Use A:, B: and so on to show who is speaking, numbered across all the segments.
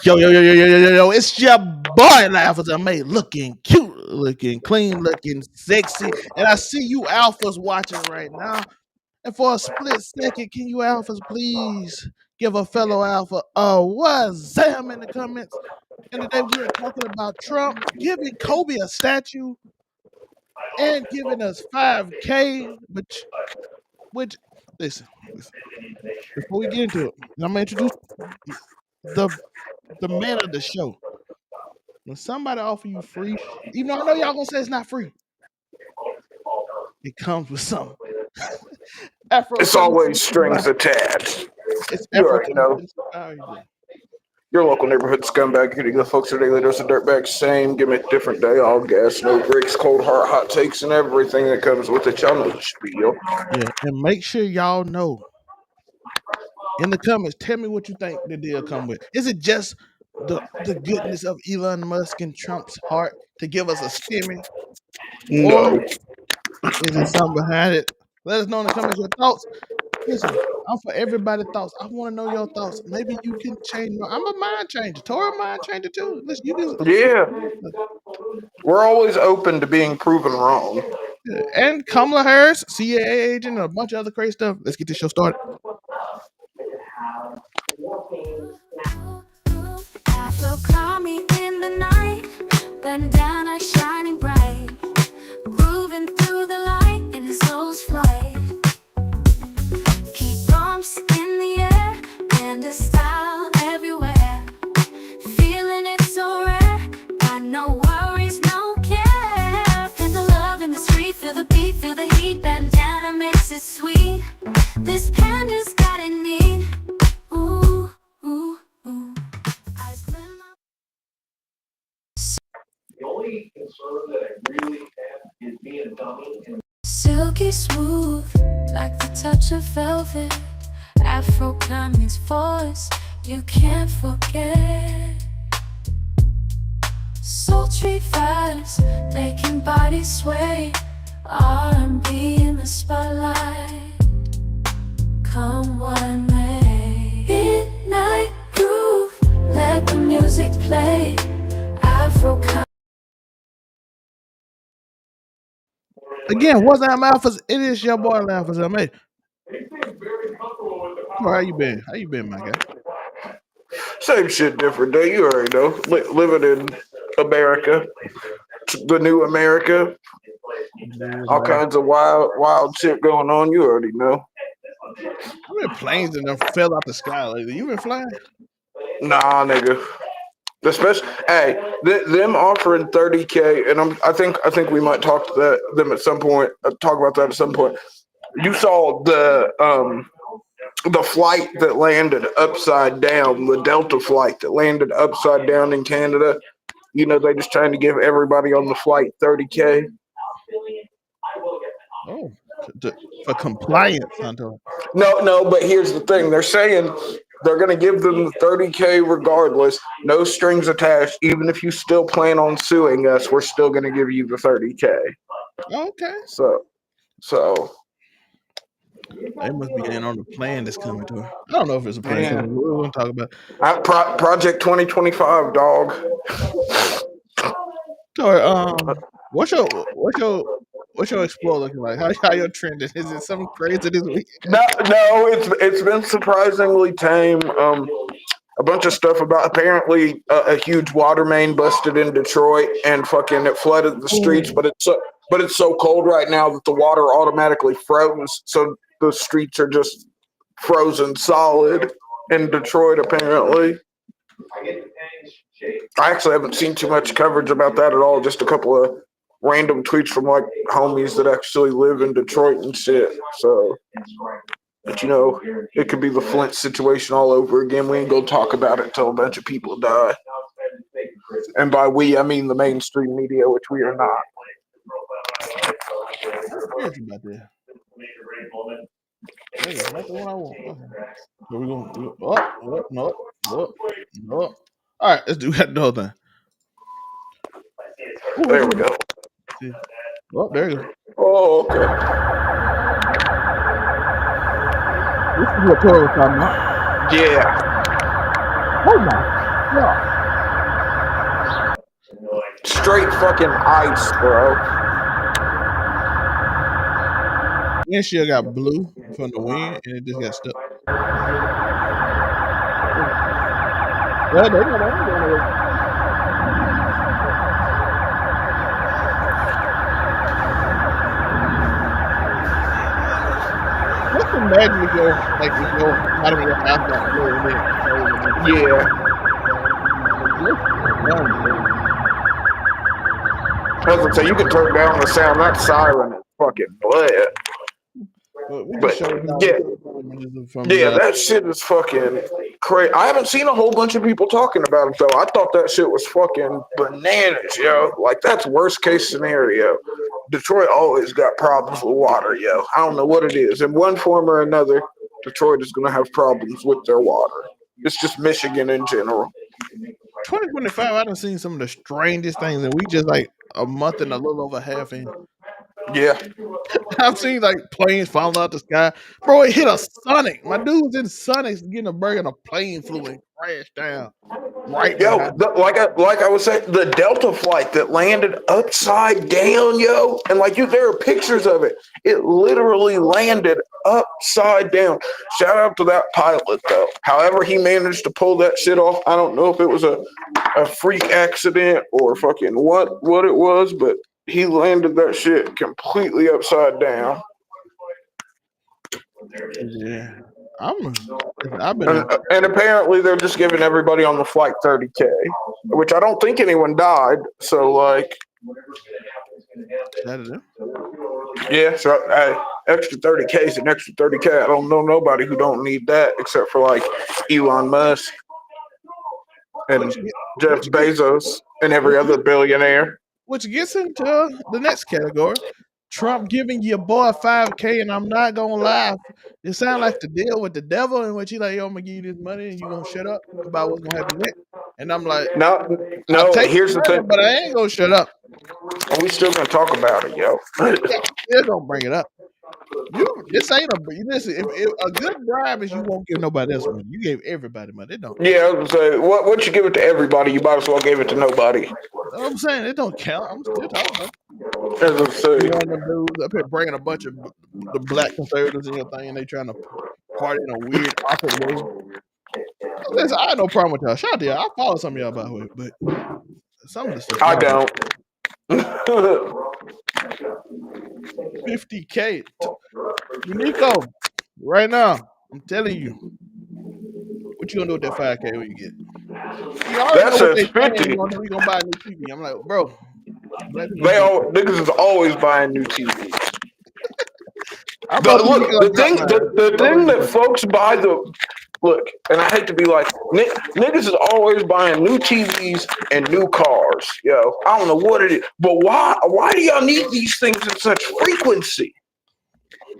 A: Yo, it's your boy Laughers I made looking cute, looking clean, looking sexy. And I see you alphas watching right now. And for a split second, can you alphas please give a fellow alpha a wazam in the comments? And today we are talking about Trump giving Kobe a statue and giving us 5K, which listen, before we get into it, I'm gonna introduce the the man of the show. When somebody offer you free, even though I know y'all gonna say it's not free, it comes with something. Afro
B: It's always strings attached.
A: It's
B: You
A: Afro
B: already know.
A: How are you doing?
B: Your local neighborhood scumbag hitting the folks are daily dose of dirtbag. Same gimmick, different day. All gas, no breaks, cold heart, hot takes, and everything that comes with it. Y'all know the spiel.
A: Yeah, and make sure y'all know in the comments. Tell me what you think the deal come with. Is it just the goodness of Elon Musk and Trump's heart to give us a stimmy, or
B: No.
A: is it something behind it? Let us know in the comments your thoughts. Listen, I'm for everybody's thoughts. I want to know your thoughts. Maybe you can change. I'm a mind changer. Tora mind changer too. Listen, you can.
B: Yeah. We're always open to being proven wrong.
A: And Kamala Harris, CIA agent, and a bunch of other crazy stuff. Let's get this show started.
C: Afro call me in the night, bandana shining bright, moving through the light in his soul's flight. Keep bumps in the air and a style everywhere. Feeling it so rare, got no worries, no care. Feel the love in the street, feel the beat, feel the heat. Bandana makes it sweet. This panda's got it neat. Ooh, ooh, ooh. I spend my
D: The only concern that I really have is being dummy and
C: silky smooth, like the touch of velvet. Afro climbing's voice, you can't forget. Sultry vibes, making bodies sway. R&B in the spotlight, come what may. Midnight groove, let the music play. Afro
A: Again, what's up, Alphas? It is your boy Laughers I made. How you been? How you been, my guy?
B: Same shit, different day. You already know. Living in America, the new America. All kinds of wild shit going on. You already know.
A: How many planes in them fell out the sky lately? You been flying?
B: Nah, nigga. Especially, hey, them offering 30K, and I think we might talk to them at some point. Talk about that at some point. You saw the flight that landed upside down, the Delta flight that landed upside down in Canada. You know, they just trying to give everybody on the flight 30K.
A: Oh, for compliance, Hunter.
B: No, but here's the thing. They're saying they're going to give them the 30K regardless, no strings attached. Even if you still plan on suing us, we're still going to give you the 30K.
A: Okay.
B: So
A: They must be in on the plan that's coming to her. I don't know if it's a plan coming. We're going to talk about
B: Project 2025, dog.
A: So, what's your explore looking like? How your trending? Is it something crazy this week?
B: No, it's been surprisingly tame. A bunch of stuff about apparently a huge water main busted in Detroit and fucking it flooded the streets, but it's so cold right now that the water automatically froze, so the streets are just frozen solid in Detroit apparently. I actually haven't seen too much coverage about that at all. Just a couple of random tweets from like homies that actually live in Detroit and shit. So, but you know, it could be the Flint situation all over again. We ain't gonna talk about it till a bunch of people die. And by we, I mean the mainstream media, which we are not.
A: I'm curious about that. Hey, not the one I want. Okay. So we're going. No. All right, let's do that the whole thing. Ooh,
B: There we go.
A: see. Oh, there you go.
B: Oh, okay.
A: This is what Tori was talking about.
B: Yeah.
A: Oh my.
B: Straight fucking ice, bro.
A: Windshield got blue from the wind, and it just got stuck. Well, they got on. Just imagine if your bottom of your house got blue and then
B: Yeah. I was gonna say you can turn down the sound. That siren is fucking blood.
A: But we
B: But
A: just showed down
B: yeah,
A: from
B: yeah, that shit is fucking crazy. I haven't seen a whole bunch of people talking about it though. I thought that shit was fucking bananas, yo. Like that's worst case scenario. Detroit always got problems with water, yo. I don't know what it is. In one form or another, Detroit is gonna have problems with their water. It's just Michigan in general.
A: 2025, I done seen some of the strangest things, and we just like a month and a little over half in.
B: Yeah.
A: I've seen like planes falling out the sky. Bro, it hit a Sonic. My dude was in Sonics getting a burger and a plane flew and crashed down right
B: Yo,
A: behind him.
B: like I was saying, the Delta flight that landed upside down, yo, and like there are pictures of it. It literally landed upside down. Shout out to that pilot though. However, he managed to pull that shit off. I don't know if it was a freak accident or fucking what it was, but he landed that shit completely upside down.
A: Yeah. I've been
B: And apparently they're just giving everybody on the flight 30K, which I don't think anyone died. So like, yeah, so extra 30K is an extra 30K. I don't know nobody who don't need that except for like Elon Musk and Jeff Bezos and every other billionaire.
A: which gets into the next category. Trump giving your boy 5K, and I'm not gonna lie, it sounds like the deal with the devil, in which he like, yo, I'm gonna give you this money, and you gonna shut up about what's gonna happen next. And I'm like,
B: No,
A: I'll take
B: here's
A: the
B: the
A: money,
B: thing.
A: but I ain't gonna shut up.
B: We still gonna talk about it, yo.
A: Yeah, still gonna bring it up. This ain't listen. If a good bribe is you won't give nobody else money. You gave everybody money. It don't.
B: Yeah, I was gonna say, what you give it to everybody, you might as well give it to nobody.
A: You know what I'm saying? It don't count. I'm still talking about it.
B: As I say,
A: You one of them dudes up here bringing a bunch of the black conservatives in your thing, and they trying to party in a weird, awkward way. Listen, I had no problem with y'all. Shout out to y'all. I follow some of y'all by the way, but some of the stuff
B: I
A: y'all
B: don't.
A: 50K. Uniqo, right now, I'm telling you, what you gonna do with that 5K when you get it? You already
B: That
A: know what
B: says
A: they saying.
B: 50.
A: You gonna buy a new TV. I'm like, bro, black people
B: Niggas is always buying new TVs.
A: I
B: But
A: bought the
B: look,
A: Uniqo drop
B: the thing that folks buy look, and I hate to be like niggas is always buying new TVs and new cars, yo. I don't know what it is, but why do y'all need these things in such frequency?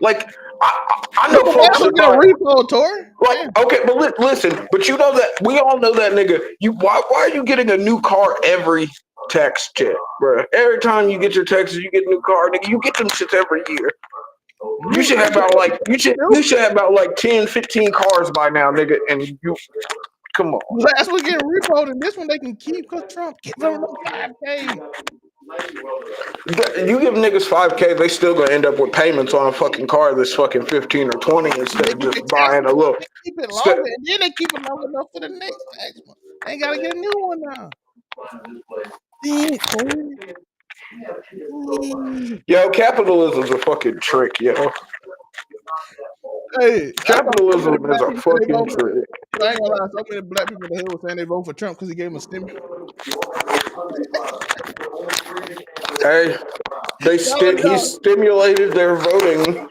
B: Like I know folks that
A: get a
B: buy.
A: repo, Tori.
B: Like, okay, but listen, but you know that we all know that nigga. Why are you getting a new car every text check, bro? Every time you get your texts, you get a new car, nigga. You get them shits every year. You should have about like you should have about like 10, 15 cars by now, nigga. And you come on.
A: Last one getting repoed, and this one they can keep because Trump gives them 5K.
B: You give niggas 5K, they still gonna end up with payments on a fucking car that's fucking 15 or 20 instead of just buying a little.
A: They keep it longer, and then they keep it long enough for the next tax one. They ain't gotta get a new one now.
B: Yo, capitalism's a fucking trick, yo.
A: Hey,
B: Capitalism is a fucking trick.
A: I ain't gonna lie, so many black people in the hood were saying they vote for Trump because he gave them a stimulus.
B: Hey, he stimulated their voting.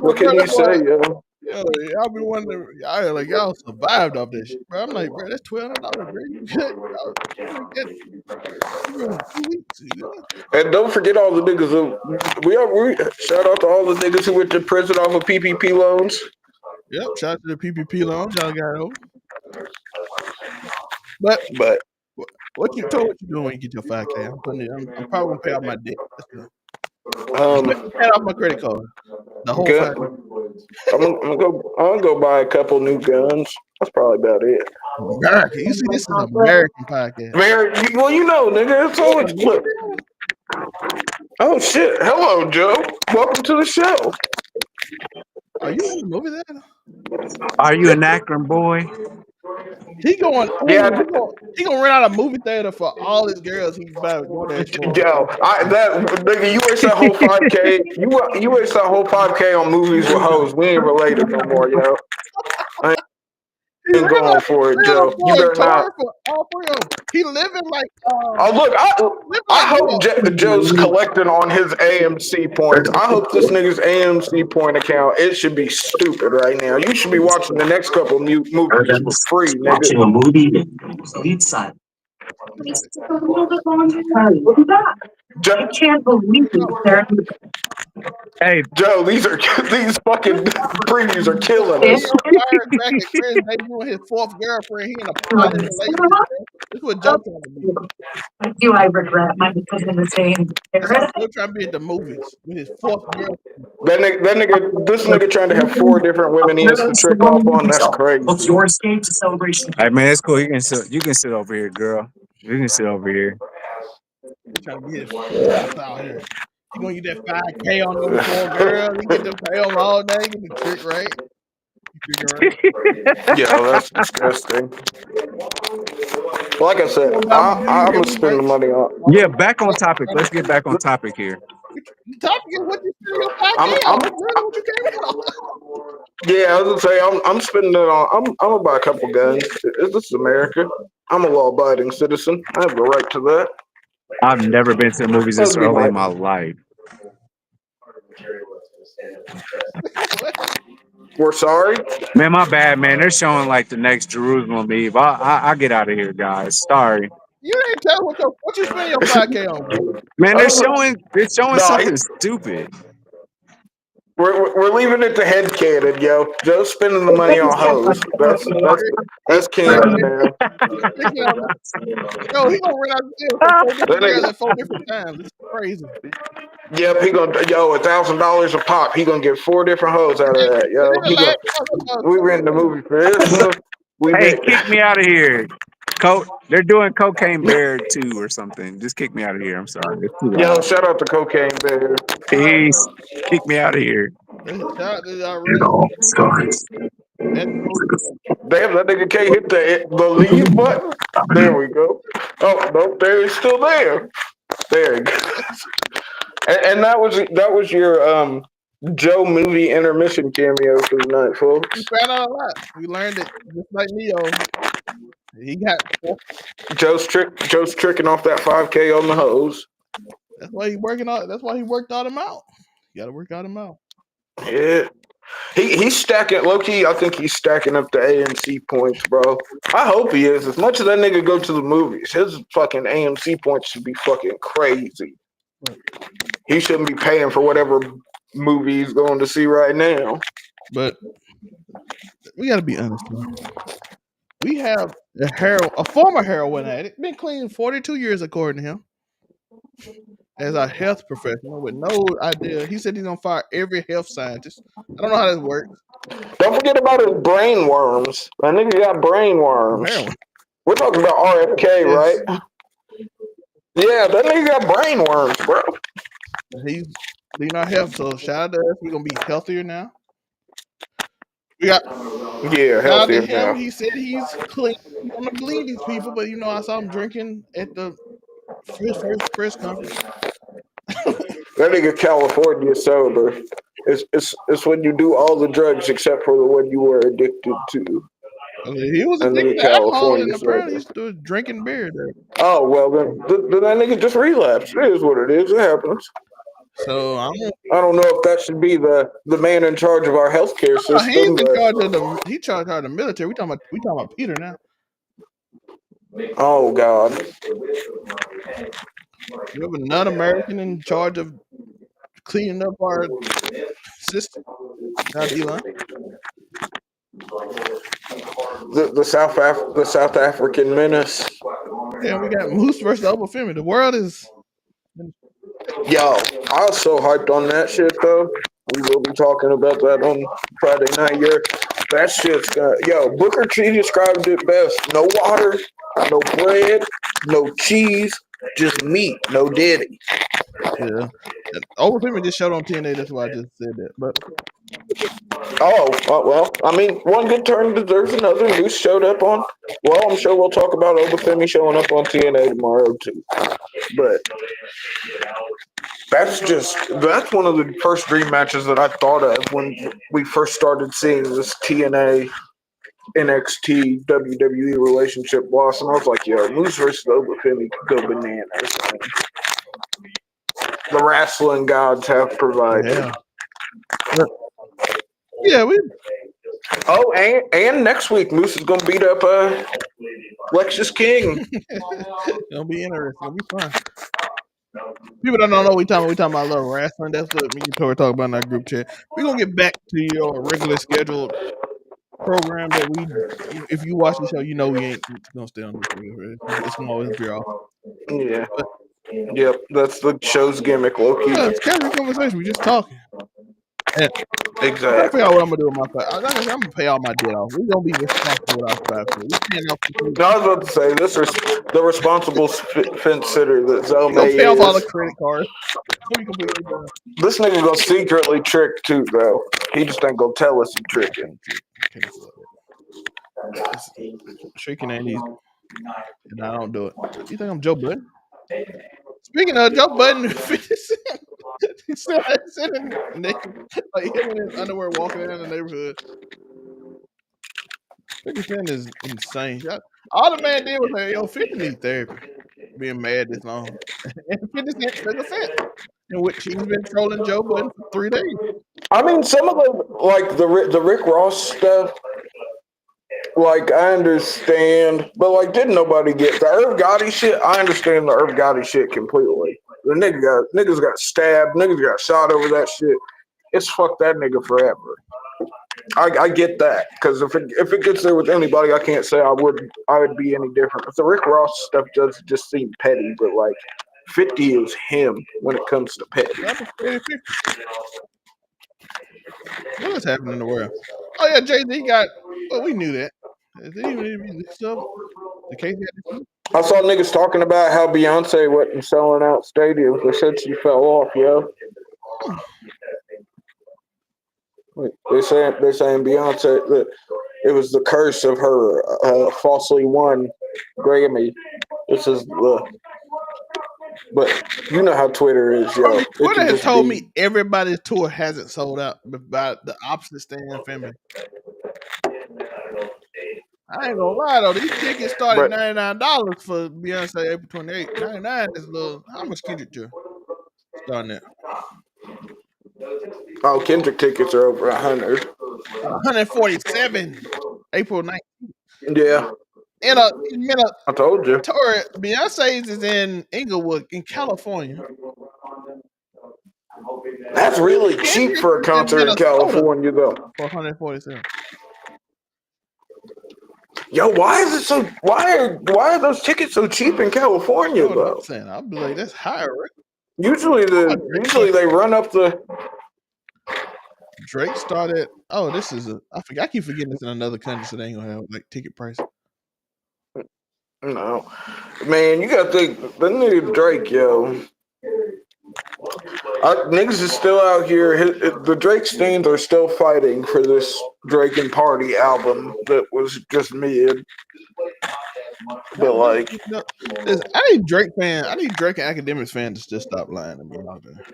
B: What can you say, yo?
A: Yo, y'all be wondering, y'all survived off this shit, bro. I'm like, bro, that's $1,200, bro. You get 2 weeks.
B: And don't forget all the niggas we shout out to all the niggas who went to prison off of PPP loans.
A: Yep, shout out to the PPP loans. Y'all got it over. But what you doing when you get your 5K? I'm probably gonna pay off my debt. Pay off my credit card. The whole 5K.
B: I'm gonna go buy a couple new guns. That's probably about it.
A: America. You see, this is American podcast.
B: Well, you know, nigga, it's
A: You in
B: always
A: a movie
B: flip.
A: theater?
B: Oh shit! Hello, Joe. Welcome to the show.
A: Are you in the movie theater?
E: Are you an Akron boy?
A: He going.
B: Yeah,
A: Ooh, he gonna rent out a movie theater for all his girls. He buy DoorDash for.
B: Joe. That nigga, you waste that whole 5K. You waste that whole 5K on movies with hoes. We ain't related no more, yo. I
A: He
B: ain't
A: rent
B: going
A: out
B: for it,
A: the
B: Joe. You
A: boy
B: better not.
A: tour for all three of them. He living like
B: Oh look,
A: living
B: I
A: like
B: hope Joe's collecting on his AMC points. I hope this nigga's AMC point account. It should be stupid right now. You should be watching the next couple movies for free, nigga.
E: Watching a movie that lead side.
B: Joe,
E: Hey,
B: Joe, these fucking previews are killing
A: he
B: us.
A: on firecracker Chris debuting his fourth girlfriend. He in a poly relationship. This is what Joe trying to be.
E: do I regret my decision to stay in
A: That's how Joe trying to be at the movies with his fourth girl.
B: This nigga trying to have 4 different women he has to trick off on. That's crazy.
E: What's your escape to celebration? Hey man, it's cool. You can sit over here, girl. You can sit over here.
A: He trying to be his fourth out here. He gonna get that 5K on them four girls. He get to pay them all day. Get the trick right. You figure right.
B: Yo, that's disgusting. Like I said,
A: What about me? Do you
B: I'm
A: hear
B: gonna
A: me,
B: spend the
A: Merch?
B: money on.
E: Yeah, back on topic. Let's get back on topic here.
A: The topic is what you spend your 5K
B: I'm
A: on. That's really what you came on.
B: Yeah, I was gonna say I'm spending it on. I'm gonna buy a couple guns. This is America. I'm a law-abiding citizen. I have the right to that.
E: I've never been to the movies this
B: That'd be
E: early
B: my.
E: in my life.
B: We're sorry.
E: Man, my bad, man. They're showing like the next Jerusalem Eve. I get out of here, guys. Sorry.
A: You didn't tell what you spend your 5K on, bro.
E: Man,
B: I don't
E: they're showing
B: No,
E: something stupid.
B: we're leaving it to headcanon, yo. Joe's spending the money on hoes. That's canon now.
A: He's picking out. Yo, he gonna rent out the deal for 4 different girls at 4 different times. This is crazy.
B: Yep, he gonna $1,000 a pop. He gonna get 4 different hoes out of that, yo.
A: The
B: He
A: last
B: go. We renting the movie for this one. We
E: Hey,
B: did.
E: kick me out of here. They're doing Cocaine Bear 2 or something. Just kick me out of here. I'm sorry. It's too
B: Yo,
E: loud.
B: shout out to Cocaine Bear.
E: Peace. Kick me out of here.
A: shout out to y'all really.
B: Damn, that nigga can't hit the leave button. There we go. Oh no, there he's still there. There he goes. And that was your Joe movie intermission cameo for the night, folks.
A: We found out a lot. We learned that just like Neo, he got.
B: Joe's tricking off that 5K on the hose.
A: That's why he working out. That's why he worked all them out. You got to work out them out.
B: Yeah. He's stacking low key. I think he's stacking up the AMC points, bro. I hope he is. As much as that nigga go to the movies, his fucking AMC points should be fucking crazy. He shouldn't be paying for whatever movie he's going to see right now.
A: But we got to be honest, man. We have a former heroin addict, been clean 42 years according to him, as a health professional with no idea. He said he's gonna fire every health scientist. I don't know how this works.
B: Don't forget about his brain worms. That nigga got brain worms.
A: Heroin.
B: We're talking about RFK,
A: Yes.
B: right? Yeah, that nigga got brain worms, bro.
A: He's clean our health, so shout out to us. We're gonna be healthier now. We got
B: Yeah,
A: shout out to
B: healthier
A: him.
B: now.
A: He said he's clean. He don't believe these people, but I saw him drinking at his first press conference.
B: That nigga California sober. It's when you do all the drugs except for the one you were addicted to.
A: I mean, he was
B: And then
A: addicted to alcohol,
B: California
A: and apparently
B: sober.
A: he's still drinking beer there.
B: Oh well, then that nigga just relapsed. It is what it is. It happens.
A: So
B: I don't know if that should be the man in charge of our healthcare system.
A: he's in
B: but-
A: charge of he charged her the military. We talking about Peter now.
B: Oh God.
A: We have another American in charge of cleaning up our system. Not Elon.
B: The South African menace.
A: Yeah, we got Moose versus Obafemi. The world is.
B: Yo, I was so hyped on that shit though. We will be talking about that on Friday night. That shit's got Booker T described it best. No water, no bread, no cheese, just meat, no Diddy.
A: Yeah. And Overpayment just showed on TNA. That's why I just said that. But
B: Well, I mean, one good turn deserves another. Moose showed up on. Well, I'm sure we'll talk about Obafemi showing up on TNA tomorrow too. But that's one of the first dream matches that I thought of when we first started seeing this TNA NXT WWE relationship blossom. I was like, yo, Moose versus Obafemi could go bananas. The wrestling gods have provided.
A: yeah. Yeah, we
B: Oh, and next week Moose is gonna beat up Lexus King.
A: it'll be interesting. It'll be fun. People don't know what we talking about. We talking about a little wrestling. That's what me and Tori talk about in our group chat. We're gonna get back to your regular scheduled program that we. If you watch the show, you know we ain't gonna stay on this. It's gonna always veer off.
B: Yeah.
A: But
B: Yep, that's the show's gimmick, low key.
A: it's casual conversation. We just talking. And I gotta
B: Exactly.
A: figure out what I'm gonna do with my five. Like I said, I'm gonna pay all my debt off. We're gonna be responsible with our 5K. We paying off.
B: No, I was about to say this is the responsible fence sitter that
A: We gonna
B: Zelme
A: pay off all the
B: is.
A: credit cards. We completely done.
B: This nigga gonna secretly trick too, though. He just ain't gonna tell us he tricking.
A: Can't afford it. Tricking ain't easy, and I don't do it. You think I'm Joe Budden? Speaking of Joe Budden, 50 Cent, he still sitting naked, like him in his underwear walking around the neighborhood. 50 Cent is insane. All the man did was say, "Yo, 50 need therapy." Being mad this long, and 50 Cent took offense, in which he's been trolling Joe Budden for 3 days.
B: I mean, some of the Rick Ross stuff. Like, I understand, but like, didn't nobody get the Irv Gotti shit? I understand the Irv Gotti shit completely. The niggas got stabbed, niggas got shot over that shit. It's fuck that nigga forever. I get that, because if it gets there with anybody, I can't say I would be any different. But the Rick Ross stuff does just seem petty, but like 50 is him when it comes to petty.
A: That was 50. What is happening in the world? Oh yeah, Jay-Z got. Well, we knew that. Did he even stuff? The case got.
B: I saw niggas talking about how Beyonce wasn't selling out stadiums. They said she fell off, yo. They're saying Beyonce that it was the curse of her falsely won Grammy. This is but you know how Twitter is, yo.
A: I mean, Twitter has told me everybody's tour hasn't sold out by the opposite stand family. I ain't gonna lie though, these tickets started $99 for Beyonce April 28th. $99 is a little. How much Kendrick to starting at?
B: Oh, Kendrick tickets are over 100.
A: 147 April 19th.
B: Yeah.
A: In a minute,
B: I told you.
A: Beyonce's is in Inglewood, in California.
B: That's really cheap for a concert in California, though.
A: For 147.
B: Yo, why is it so? Why are those tickets so cheap in California, though?
A: I'm saying, I'll be like, that's higher. Right?
B: Usually they run up the.
A: Drake started. Oh, this is I keep forgetting this in another country, so they ain't gonna have like ticket price.
B: No, man, you got the nigga Drake, yo. Niggas is still out here. The Drake stands are still fighting for this Drake and Party album that was just mid. But like,
A: I need Drake and Academics fans to just stop lying to me out there.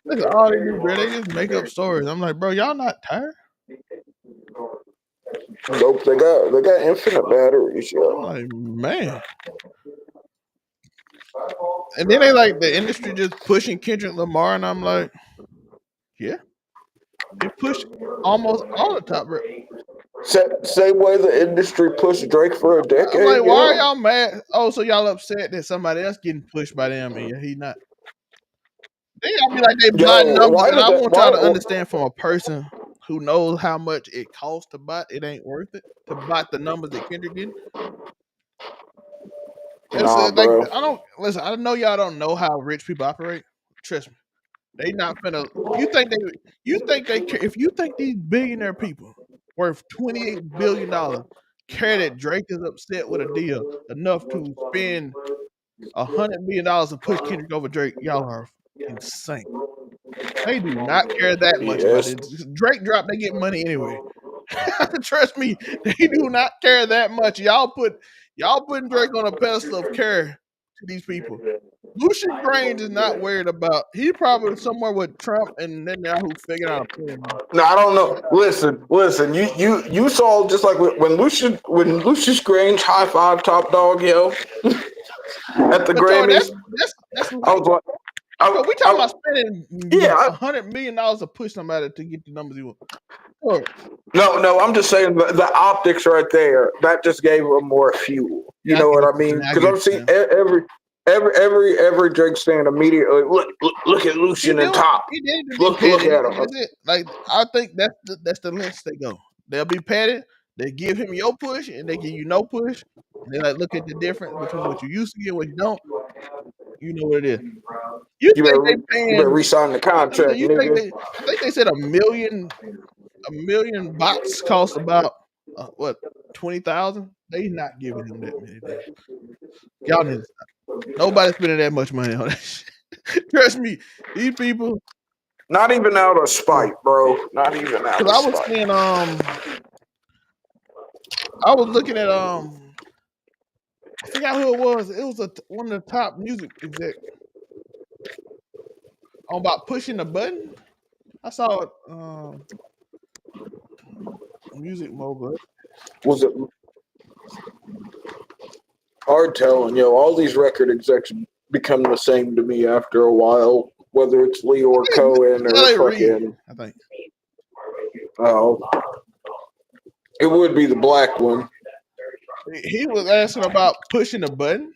A: Look at all they do, bro. They just make up stories. I'm like, bro, y'all not tired?
B: Nope, they got infinite batteries, yo.
A: I'm like, man. And then they like the industry just pushing Kendrick Lamar, and I'm like, yeah. They push almost all the top.
B: Same way the industry pushed Drake for a decade.
A: I'm like, why are y'all mad? Oh, so y'all upset that somebody else getting pushed by them and he not? They all be like they blind numbers, and I want y'all to understand from a person who knows how much it costs to buy, it ain't worth it to buy the numbers that Kendrick did.
B: Nah,
A: like,
B: bro.
A: I don't listen. I know y'all don't know how rich people operate. Trust me, they not finna. You think they? If you think these billionaire people worth $28 billion. Care that Drake is upset with a deal enough to spend $100 million to push Kendrick over Drake. Y'all are insane. They do not care that much about
B: Yes.
A: it. Drake drop, they get money anyway. Trust me, they do not care that much. Y'all putting Drake on a pedestal of care to these people. Lucian Grange is not worried about. He probably somewhere with Trump and Netanyahu figuring out a plan.
B: No, I don't know. Listen. You saw just like when Lucius Grange high five Top Dog, yo, at the
A: But yo,
B: Grammys.
A: that's
B: I
A: light.
B: was like,
A: Yo, we talking about spending
B: yeah.
A: $100 million to push somebody to get the numbers you want. Sure.
B: No. I'm just saying the optics right there. That just gave them more fuel. You
A: Yeah, I
B: know
A: get
B: what
A: what
B: I
A: you're
B: mean?
A: saying. I
B: Because
A: get
B: I'm
A: what
B: seeing
A: you're saying.
B: every Drake stand immediately. Look at
A: He
B: Lucian and
A: do it.
B: Top.
A: He did it to be
B: Look
A: petty.
B: at him.
A: That's it. Like I think that's the lengths they go. They'll be petty. They give him your push, and they give you no push. And they like look at the difference between what you used to get, what you don't. You know what it is. You think they
B: You better
A: paying?
B: resign the contract,
A: You think
B: nigga.
A: they? I think they said a million bots cost about what 20,000. They not giving him that many deals. Y'all need to stop. Nobody's spending that much money on that shit. Trust me, these people.
B: Not even out of spite, bro. Not even out
A: Because
B: of
A: I was
B: spite.
A: seeing I was looking at I forgot who it was. It was one of the top music exec on about pushing the button. I saw it music mogul.
B: Was it hard telling? Yo, all these record execs become the same to me after a while. Whether it's Lee or Cohen or
A: L.A. Reid,
B: fucking
A: I think.
B: oh, it would be the black one.
A: He was asking about pushing the button,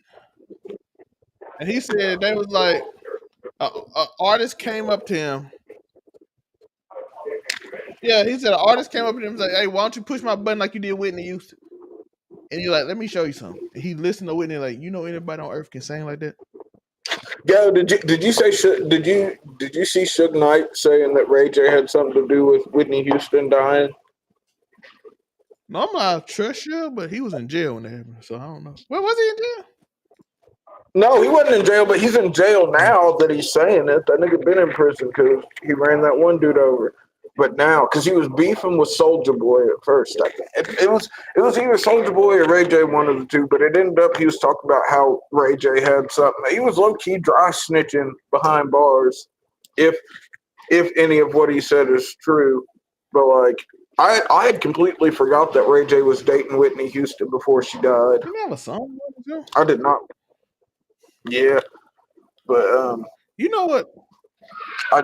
A: and he said they was like a artist came up to him. Yeah, he said an artist came up to him and was like, "Hey, why don't you push my button like you did Whitney Houston?" And you're like, "Let me show you something." And he listened to Whitney like, "You know anybody on earth can sing like that?"
B: Yo, did you say did you see Suge Knight saying that Ray J had something to do with Whitney Houston dying?
A: No, I'm not sure, but he was in jail when that happened, so I don't know. Where was he in jail?
B: No, he wasn't in jail, but he's in jail now that he's saying it. That nigga been in prison because he ran that one dude over. But now, because he was beefing with Soldier Boy at first, I think it was either Soldier Boy or Ray J, one of the two. But it ended up he was talking about how Ray J had something. He was low key dry snitching behind bars, if any of what he said is true. But like, I had completely forgot that Ray J was dating Whitney Houston before she died.
A: Didn't he have a song with him too?
B: I did not. Yeah, but
A: You know what?
B: I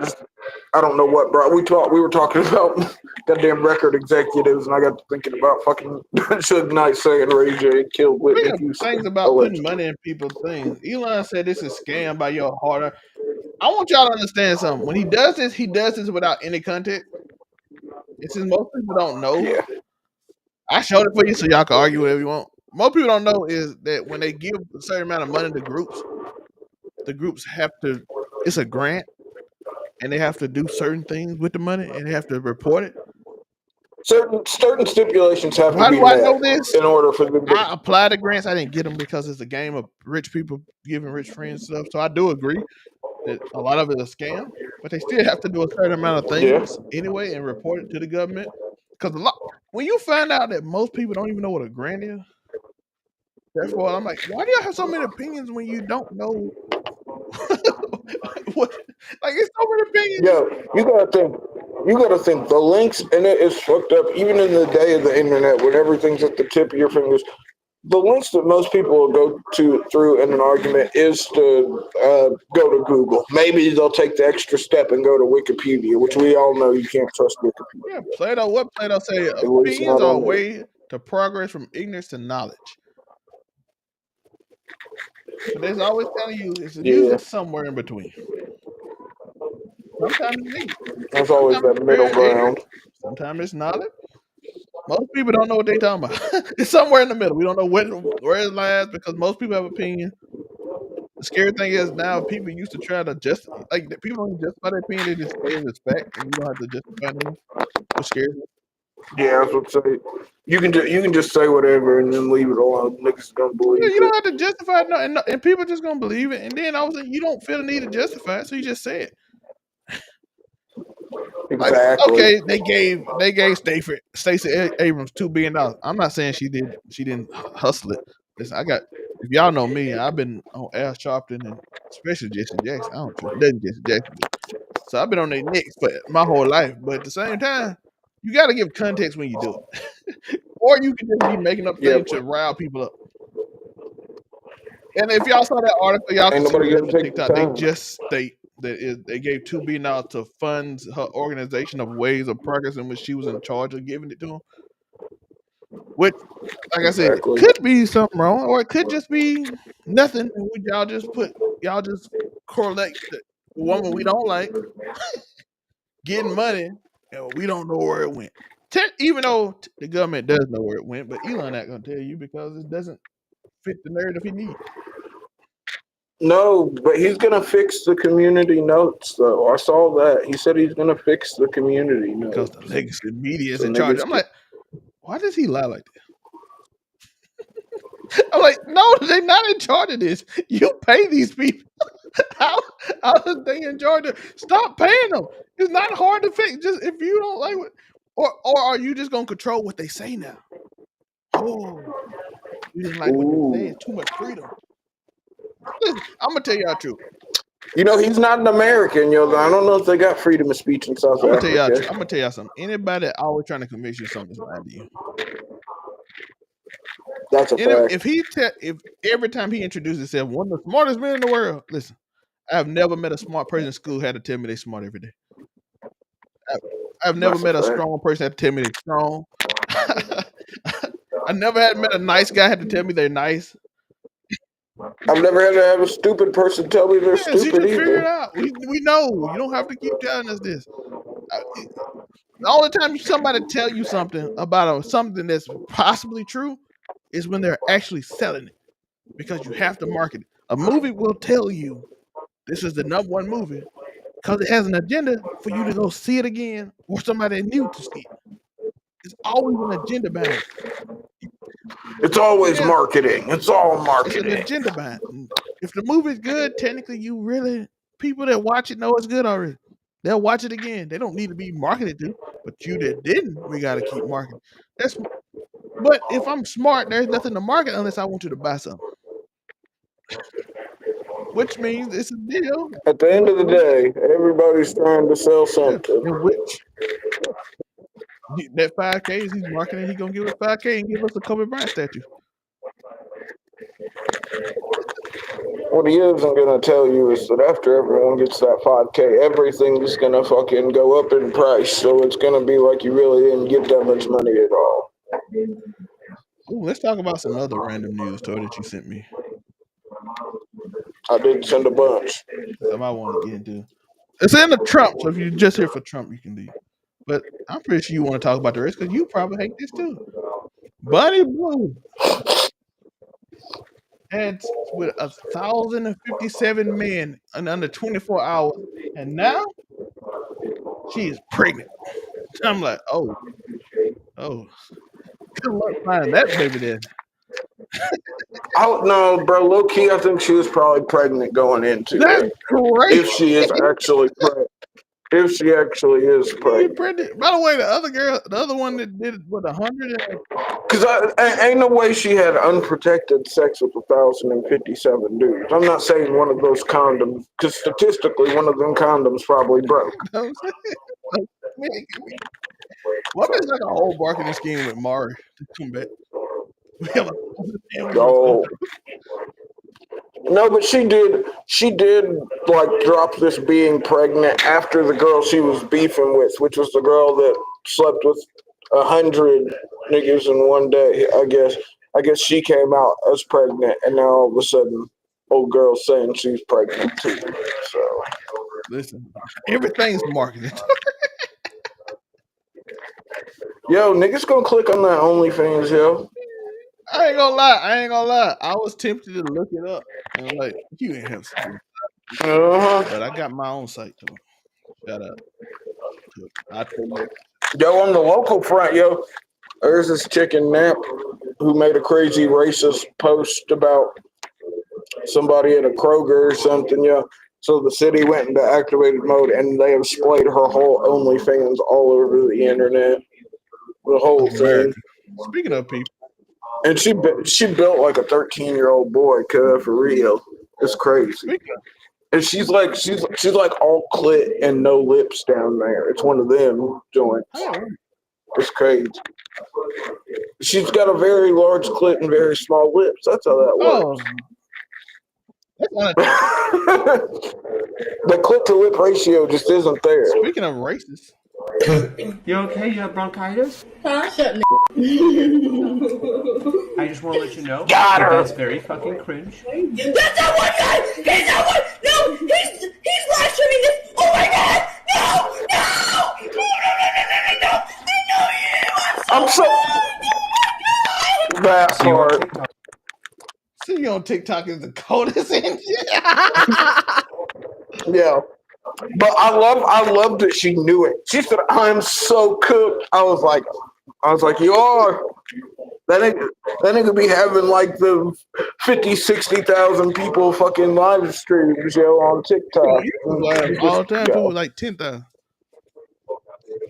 B: don't know what, bro. We were talking about goddamn record executives, and I got to thinking about fucking Suge Knight saying Ray J killed Whitney
A: Speaking of
B: Houston.
A: things about putting money in people's things, Elon said this is scam by your harder. I want y'all to understand something. When he does this without any context. And since most people don't know,
B: Yeah,
A: I showed it for you so y'all can argue whatever you want. Most people don't know is that when they give a certain amount of money to groups, the groups have to. It's a grant, and they have to do certain things with the money, and they have to report it.
B: certain stipulations have to
A: How
B: be
A: do I
B: met
A: know this?
B: in order for them.
A: I apply to grants. I didn't get them because it's a game of rich people giving rich friends stuff. So I do agree that a lot of it is a scam, but they still have to do a certain amount of
B: Yeah,
A: things anyway and report it to the government. Because when you find out that most people don't even know what a grant is, therefore I'm like, why do y'all have so many opinions when you don't know what? Like it's so many opinions.
B: yo, you gotta think the links, and it is fucked up. Even in the day of the internet, when everything's at the tip of your fingers, the links that most people will go to through in an argument is to go to Google. Maybe they'll take the extra step and go to Wikipedia, which we all know you can't trust Wikipedia.
A: Yeah, Plato. What Plato say?
B: At least
A: Opinions
B: not
A: are a
B: on there.
A: way to progress from ignorance to knowledge. But there's always telling you it's
B: Yeah,
A: usually somewhere in between. Sometimes it's ignorant.
B: there's always
A: Sometimes
B: that
A: it's
B: middle
A: very
B: ground.
A: ignorant. Sometimes it's knowledge. Most people don't know what they're talking about. It's somewhere in the middle. We don't know where it lies because most people have opinion. The scary thing is now people used to try to people don't justify their opinion. They just say it as fact, and you don't have to justify anything. Which scares me.
B: Yeah, I was gonna say you can just say whatever and then leave it alone. Niggas gonna
A: Yeah,
B: believe
A: you
B: it.
A: don't have to justify it, and people just gonna believe it. And then all of a sudden, you don't feel the need to justify it, so you just say it. Like,
B: Exactly.
A: okay, they gave Stacey Abrams $2 billion. I'm not saying she didn't hustle it. Listen, if y'all know me, I've been on Al Sharpton and especially Jesse Jackson. I don't trust nothing Jesse Jackson do. So I've been on their necks for my whole life. But at the same time, you got to give context when you do it, or you can just be making up
B: Yep.
A: things to rile people up. And if y'all saw that article, y'all can
B: Ain't
A: see the
B: nobody
A: clip
B: gonna
A: on
B: take the
A: TikTok. They
B: time.
A: just state that they gave $2 billion to fund her organization of Ways of Progress in which she was in charge of giving it to them. Which, like I said,
B: Exactly.
A: could be something wrong, or it could just be nothing. And y'all just correlate the woman we don't like getting money, and we don't know where it went. Even though the government does know where it went, but Elon not gonna tell you because it doesn't fit the narrative he needs.
B: No, but he's gonna fix the community notes though. I saw that. He said he's gonna fix the community
A: Because the
B: notes.
A: legacy media is
B: So
A: in charge.
B: niggas
A: I'm
B: can,
A: like, why does he lie like that? I'm like, no, they're not in charge of this. You pay these people. How how are they in charge of? Stop paying them. It's not hard to fix. Just if you don't like what, or are you just gonna control what they say now? Oh, you didn't like what they say.
B: ooh.
A: It's too much freedom. Listen, I'm gonna tell y'all the truth.
B: You know, he's not an American, yo. I don't know if they got freedom of speech in South
A: I'm gonna tell y'all the
B: Africa.
A: truth. I'm gonna tell y'all something. Anybody that always trying to convince you something's lying to you.
B: That's a
A: And
B: fact.
A: if every time he introduces himself, one of the smartest men in the world, listen, I've never met a smart person in school who had to tell me they're smart every day. I, I've never
B: That's a
A: met a
B: fact.
A: strong person that had to tell me they're strong. I never had met a nice guy had to tell me they're nice.
B: I've never had to have a stupid person tell me they're
A: Yes, you
B: stupid
A: just figure
B: either.
A: it out. We know. You don't have to keep telling us this. The only time somebody tell you something about something that's possibly true is when they're actually selling it because you have to market it. A movie will tell you this is the number one movie because it has an agenda for you to go see it again or somebody new to see it. It's always an agenda behind it.
B: It's always
A: Yeah,
B: marketing. It's all
A: it's an
B: marketing.
A: agenda behind it. And if the movie's good, technically you really people that watch it know it's good already. They'll watch it again. They don't need to be marketed to, but you that didn't, we gotta keep marketing. That's But if I'm smart, there's nothing to market unless I want you to buy something, which means it's a deal.
B: At the end of the day, everybody's trying to sell
A: Yeah,
B: something.
A: in which that 5K is he's marketing. He gonna give us 5K and give us a Kobe Bryant statue.
B: What he isn't gonna tell you is that after everyone gets that 5K, everything's gonna fucking go up in price. So it's gonna be like you really didn't get that much money at all.
A: Ooh, let's talk about some other random news, Toy, that you sent me.
B: I did send a bunch.
A: Something I want to get into. It's in the Trump, so if you're just here for Trump, you can leave. But I'm pretty sure you want to talk about the rest because you probably hate this too. Bunny Blue had with 1,057 men in under 24 hours, and now she is pregnant. I'm like, oh, good luck finding that baby then.
B: I don't know, bro. Low key, I think she was probably pregnant going into
A: That's
B: it.
A: crazy.
B: If she is actually pregnant. If she actually is
A: He
B: pregnant.
A: pregnant. By the way, the other one that did it with 100.
B: Because ain't no way she had unprotected sex with 1,057 dudes. I'm not saying one of those condoms, because statistically, one of them condoms probably broke.
A: What if it's like a whole marketing scheme with Mari to come back? We have a family must go
B: Oh, no, but she did. She did like drop this being pregnant after the girl she was beefing with, which was the girl that slept with 100 niggas in one day. I guess. I guess she came out as pregnant, and now all of a sudden, old girl's saying she's pregnant too. So,
A: Listen, everything's marketed.
B: yo, niggas gonna click on that OnlyFans, yo.
A: I ain't gonna lie. I was tempted to look it up, and I'm like, you ain't have to do it.
B: Uh huh.
A: But I got my own site to it. Shout out to it. I told you.
B: Yo, on the local front, yo, there's this chick in Nap who made a crazy racist post about somebody at a Kroger or something, yeah. So the city went into activated mode and they have splayed her whole OnlyFans all over the internet. The whole thing.
A: America. Speaking of people,
B: And she built like a 13-year-old boy, cuz, for real. It's crazy.
A: speaking of,
B: And she's like all clit and no lips down there. It's one of them joints.
A: how that work?
B: It's crazy. She's got a very large clit and very small lips. That's how that works.
A: Oh, that's unattractive.
B: The clit to lip ratio just isn't there.
A: Speaking of racist,
F: You okay? You have bronchitis?
G: Huh? Shut
F: I just want to let you know
B: Got
F: that
B: her.
F: that's very fucking cringe.
G: That's that one guy! He's that one! No! He's live streaming this! Oh my god! No! No! No! No! No! I know you!
B: I'm so that
F: See you on
B: part.
F: TikTok.
A: see you on TikTok is the coldest engine.
B: Yeah. But I love that she knew it. She said, "I'm so cooked." I was like, "You are." That nigga be having like the 50, 60,000 people fucking live streams, yo, on TikTok.
A: All the time, too, like 10,000.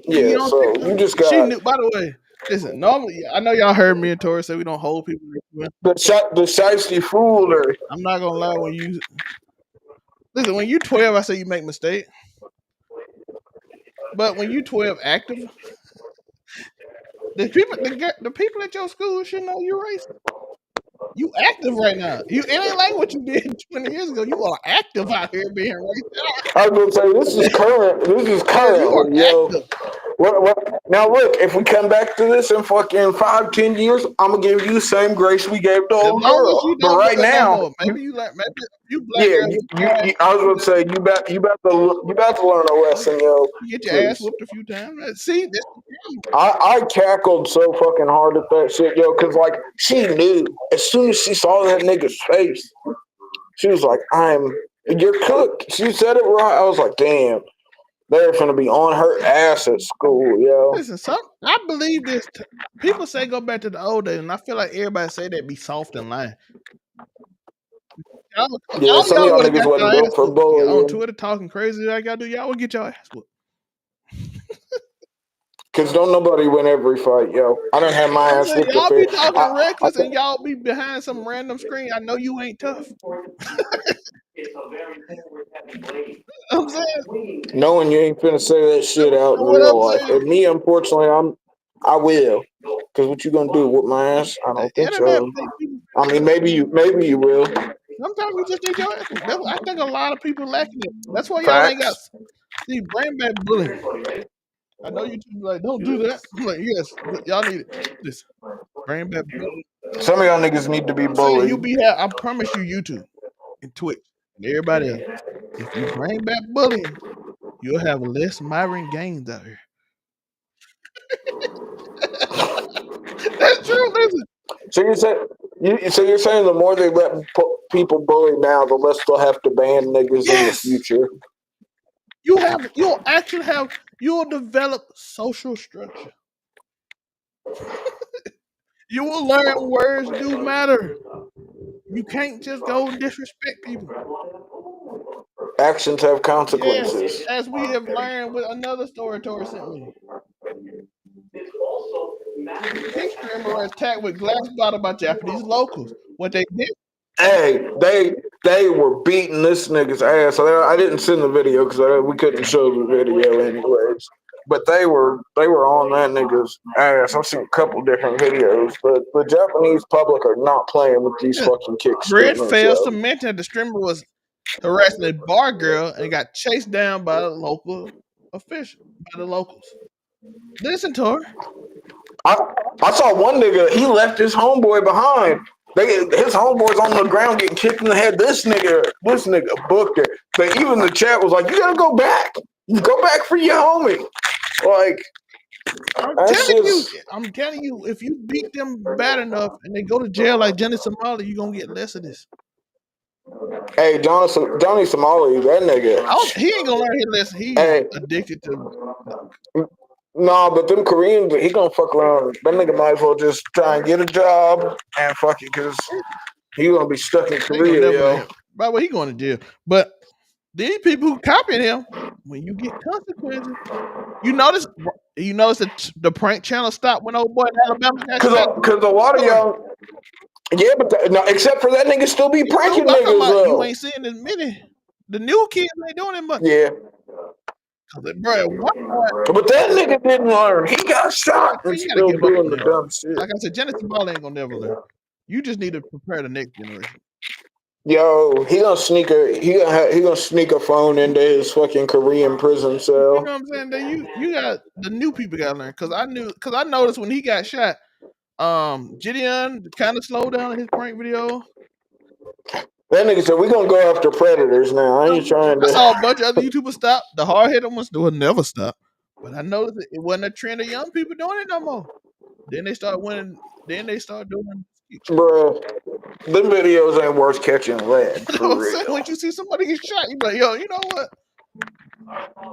B: Yeah, so you just
A: She
B: got
A: knew. By the way, listen. Normally, I know y'all heard me and Tori say we don't hold people.
B: the shiesty fooled her.
A: I'm not gonna lie. When you listen, when you 12, I say you make mistakes. But when you 12 active, the people at your school should know you're racist. You active right now. It ain't like what you did 20 years ago. You are active out here being racist.
B: I was gonna say this is current. This is current,
A: You are
B: yo.
A: active.
B: What? Now look, if we come back to this in fucking 5, 10 years, I'm gonna give you the same grace we gave the
A: As
B: old
A: long as
B: girl.
A: you
B: But
A: don't
B: right
A: do it no
B: now,
A: more. Maybe you black
B: yeah,
A: girls
B: you I was gonna say you about to learn a lesson, yo.
A: you get your ass
B: Please.
A: whooped a few times. See, this
B: I cackled so fucking hard at that shit, yo, because like she knew as soon as she saw that nigga's face, she was like, "You're cooked." She said it right. I was like, "Damn, they're gonna be on her ass at school, yo."
A: listen. I believe this. People say go back to the old days, and I feel like everybody say that be soft and lying.
B: Yeah, some of y'all
A: would've
B: niggas
A: got
B: wasn't
A: your
B: built
A: ass
B: for
A: whooped. On
B: bullying.
A: Twitter talking crazy like y'all do. Y'all would get your ass whooped.
B: Cause don't nobody win every fight, yo. I done had my
A: I'm
B: ass
A: saying
B: whooped
A: y'all
B: up
A: be
B: here.
A: talking reckless, and y'all be behind some random screen. I know you ain't tough. I'm saying
B: Knowing you ain't finna say that shit out in
A: what I'm
B: real life.
A: saying.
B: And me, unfortunately, I will. Cause what you gonna do? Whoop my ass? I
A: The
B: don't think
A: internet
B: so.
A: make people.
B: I mean, maybe you will.
A: Sometimes you just need your ass whooped. I think a lot of people lacking it. That's why y'all ain't got.
B: Facts.
A: See, bring back bullying. I know you two be like, don't do that. I'm like, yes, y'all need it. Listen, bring back bullying.
B: Some of y'all niggas need to be
A: I'm saying you
B: bullied.
A: I promise you, YouTube and Twitch and everybody else. If you bring back bullying, you'll have less Myron Gaines out here. That's true. Listen,
B: So you're saying the more they let people bully now, the less they'll have to ban niggas in the
A: yes,
B: future.
A: you'll develop social structure. You will learn words do matter. You can't just go disrespect people.
B: Actions have
A: Yes,
B: consequences.
A: as we have learned with another story Tori sent me. Pink streamer was attacked with glass bottle by Japanese locals. What they did?
B: Hey, they were beating this nigga's ass. I didn't send the video because we couldn't show the video anyways. But they were on that nigga's ass. I've seen a couple different videos, but the Japanese public are not playing with these fucking kick
A: Grid
B: streamers.
A: fails
B: Yo.
A: to mention that the streamer was harassing a bar girl and got chased down by the local official, by the locals. Listen to her.
B: I saw one nigga. He left his homeboy behind. His homeboy's on the ground getting kicked in the head. This nigga booked it. But even the chat was like, "You gotta go back. You go back for your homie." Like,
A: I'm telling you, if you beat them bad enough and they go to jail like Johnny Somali, you're gonna get less of this.
B: Hey, Johnny Somali, that nigga.
A: He ain't gonna learn his lesson. He's
B: Hey,
A: addicted to.
B: Nah, but them Koreans, he gonna fuck around. That nigga might as well just try and get a job and fuck it, cause he gonna be stuck in
A: They gonna
B: Korea,
A: never let
B: yo.
A: him. By the way, he going to jail. But these people who copied him, when you get consequences, you notice the prank channel stopped when old boy in Alabama got shot.
B: Cause a lot of
A: Story.
B: y'all, yeah, but no, except for that nigga still be
A: You know,
B: pranking
A: but I'm talking
B: niggas
A: about you
B: though.
A: ain't seeing as many. The new kids ain't doing it much.
B: Yeah,
A: Bro, one boy,
B: but that nigga didn't learn. He got shot and
A: you gotta
B: still
A: give up
B: doing
A: on
B: the
A: him.
B: dumb shit.
A: Like I said, Genesis Ball ain't gonna never learn. You just need to prepare the next generation.
B: Yo, he gonna sneak a phone into his fucking Korean prison
A: You
B: cell.
A: know what I'm saying? That you got the new people gotta learn. Cause I noticed when he got shot, Gideon kind of slowed down his prank video.
B: That nigga said we gonna go after predators now. I ain't trying
A: I
B: to.
A: saw a bunch of other YouTubers stop. The hard headed ones will never stop. But I noticed it wasn't a trend of young people doing it no more. Then they start winning. Then they start doing.
B: Bruh, them videos ain't worth catching lead
A: You know
B: for
A: what I'm saying?
B: real.
A: When you see somebody get shot, you be like, yo, you know what?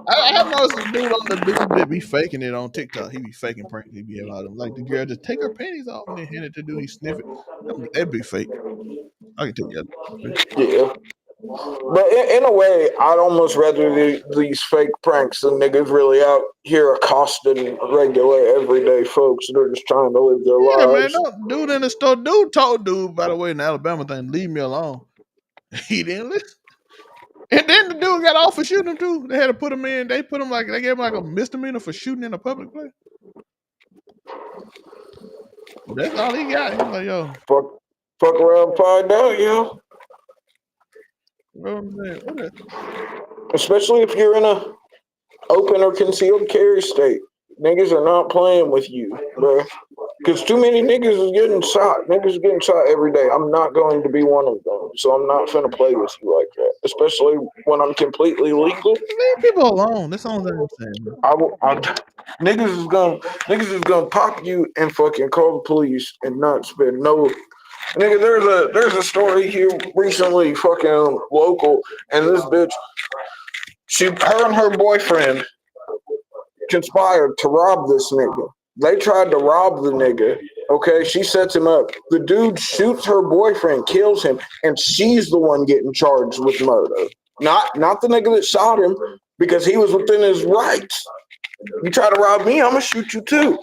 A: I have noticed this dude on the dude that be faking it on TikTok. He be faking pranks. He be having them like the girl just take her panties off and then hand it to dude. He sniff it. That'd be fake. I can tell you that.
B: Yeah. But in a way, I'd almost rather these fake pranks than niggas really out here accosting regular everyday folks that are just trying to live their
A: Yeah, man.
B: lives.
A: Don't dude in the store. Dude told dude, by the way, in the Alabama thing, leave me alone. He didn't listen. And then the dude got off for shooting him too. They had to put him in. They gave him like a misdemeanor for shooting in a public place. That's all he got. He's like, yo,
B: Fuck around and find out, yo.
A: bro, man, what the-
B: Especially if you're in a open or concealed carry state. Niggas are not playing with you, bro. Because too many niggas is getting shot. Niggas is getting shot every day. I'm not going to be one of them. So I'm not finna play with you like that. Especially when I'm completely legal.
A: leave people alone. That's all I'm saying.
B: Niggas is gonna pop you and fucking call the police and not spend no. Nigga, there's a story here recently, fucking local, and this bitch, her and her boyfriend conspired to rob this nigga. They tried to rob the nigga. Okay, she sets him up. The dude shoots her boyfriend, kills him, and she's the one getting charged with murder. Not the nigga that shot him, because he was within his rights. You try to rob me, I'm gonna shoot you too.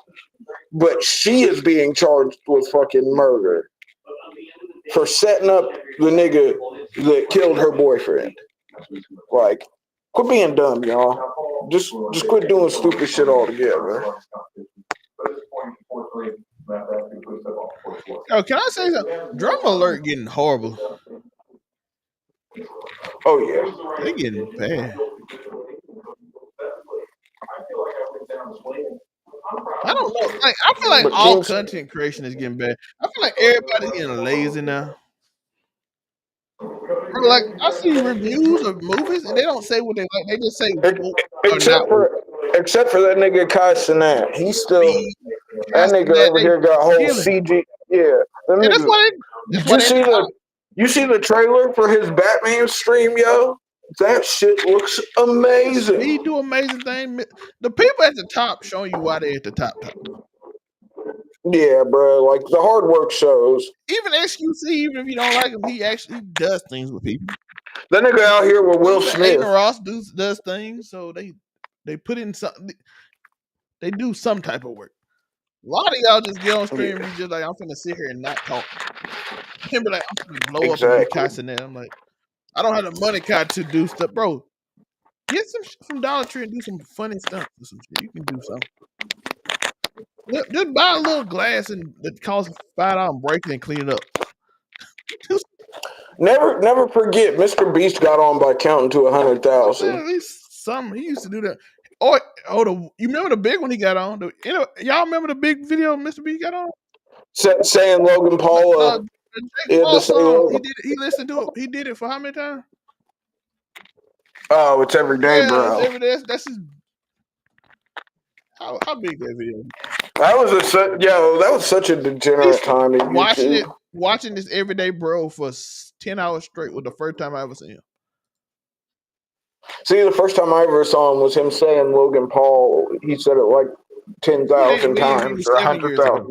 B: But she is being charged with fucking murder for setting up the nigga that killed her boyfriend. Like, quit being dumb, y'all. Just quit doing stupid shit altogether.
A: Yo, can I say something? Drama alert getting horrible.
B: Oh yeah.
A: They getting bad. I don't know. Like I feel like
B: But
A: all
B: King's
A: content creation is getting bad. I feel like everybody's getting lazy now. Bro, like I see reviews of movies and they don't say what they like. They just say woke or
B: except
A: not woke.
B: for that nigga Kai Cenat. He's still
A: Speed,
B: that nigga
A: that
B: over
A: they
B: here got whole
A: killing.
B: CG. Yeah, that
A: And
B: nigga.
A: that's
B: Did
A: why
B: you
A: they at the
B: see
A: top.
B: the trailer for his Batman stream, yo? That shit looks amazing.
A: Speed do amazing thing. The people at the top showing you why they at the top.
B: Yeah, bro. Like the hard work shows.
A: Even XQC, even if you don't like him, he actually does things with people.
B: That nigga out here with Will Smith.
A: Aiden Ross does things, so they put in something. They do some type of work. A lot of y'all just get on stream and you just like, I'm finna sit here and not talk. And be like, I'm finna blow up and be
B: Exactly.
A: cussing that. I'm like, I don't have the money card to do stuff, bro. Get some shit from Dollar Tree and do some funny stuff or some shit. You can do something. Just buy a little glass and that costs $5 and break it and clean it up.
B: Never forget, Mr. Beast got on by counting to
A: At
B: 100,000.
A: least some. He used to do that. You remember the big one he got on? Y'all remember the big video Mr. B got on?
B: Saying Logan Paul.
A: The
B: He
A: Jake
B: had to
A: Paul
B: say
A: song.
B: Logan.
A: He listened to it. He did it for how many times?
B: Oh, it's every day,
A: Yeah,
B: bro.
A: every day. That's his. How big that video?
B: That was such a degenerate time in YouTube.
A: Watching this everyday bro for 10 hours straight was the first time I ever seen him.
B: See, the first time I ever saw him was him saying Logan Paul. He said it like 10,000
A: We ain't
B: times
A: even
B: or
A: 7 years
B: 100,000.
A: ago.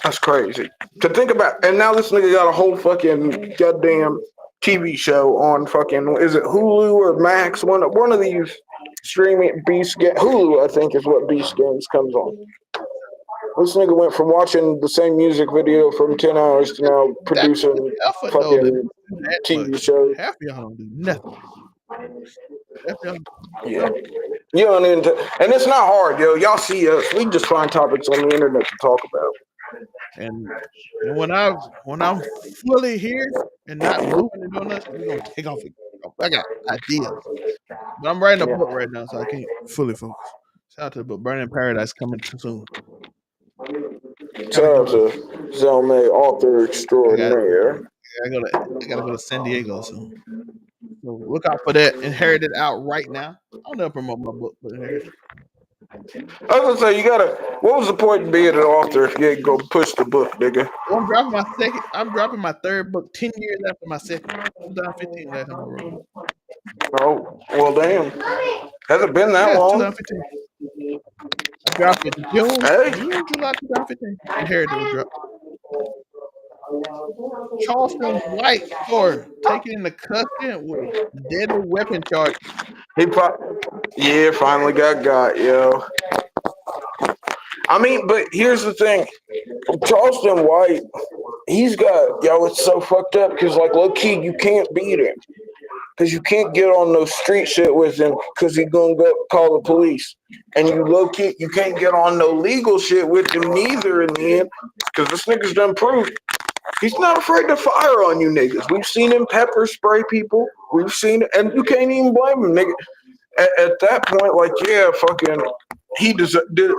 B: That's crazy. To think about, and now this nigga got a whole fucking goddamn TV show on fucking, is it Hulu or Max? One of these streaming Beast Games. Hulu, I think, is what Beast Games comes on. This nigga went from watching the same music video from 10 hours to now
A: That's
B: producing
A: effort though to
B: fucking
A: do that
B: TV
A: much.
B: shows.
A: Half of y'all don't do nothing. Half of y'all,
B: Yeah. You know, and it's not hard, yo. Y'all see us. We just find topics on the internet to talk about.
A: and when I'm fully here and not moving and doing nothing, we're gonna take off. I got ideas, but I'm writing a
B: Yeah.
A: book right now, so I can't fully focus. Shout out to the book, Burning Paradise, coming too soon. Gotta
B: Shout
A: go
B: out
A: to.
B: to Zelme, author
A: I got.
B: extraordinaire.
A: I gotta go to San Diego soon. So look out for that. Inherited out right now. I'll never promote my book, but Inherited.
B: I was gonna say, you gotta. What was the point in being an author if you ain't gonna push the book, nigga?
A: Well, I'm dropping my second. I'm dropping my third book 10 years after my second. 2015 last time I wrote a book.
B: Oh, well, damn. Has it been that
A: Yeah,
B: long?
A: 2015. I dropped it
B: Hey.
A: July 2015. Inherited was dropped. Charleston White for taken into custody with deadly weapon charge.
B: He yeah, finally got, yo. I mean, but here's the thing. Charleston White, he's got, yo, it's so fucked up because, like, low key, you can't beat him. Because you can't get on no street shit with him because he's going to go call the police. And you low key, you can't get on no legal shit with him neither in the end because this nigga's done proved he's not afraid to fire on you niggas. We've seen him pepper spray people. We've seen it, and you can't even blame him, nigga. At that point, like, yeah, fucking,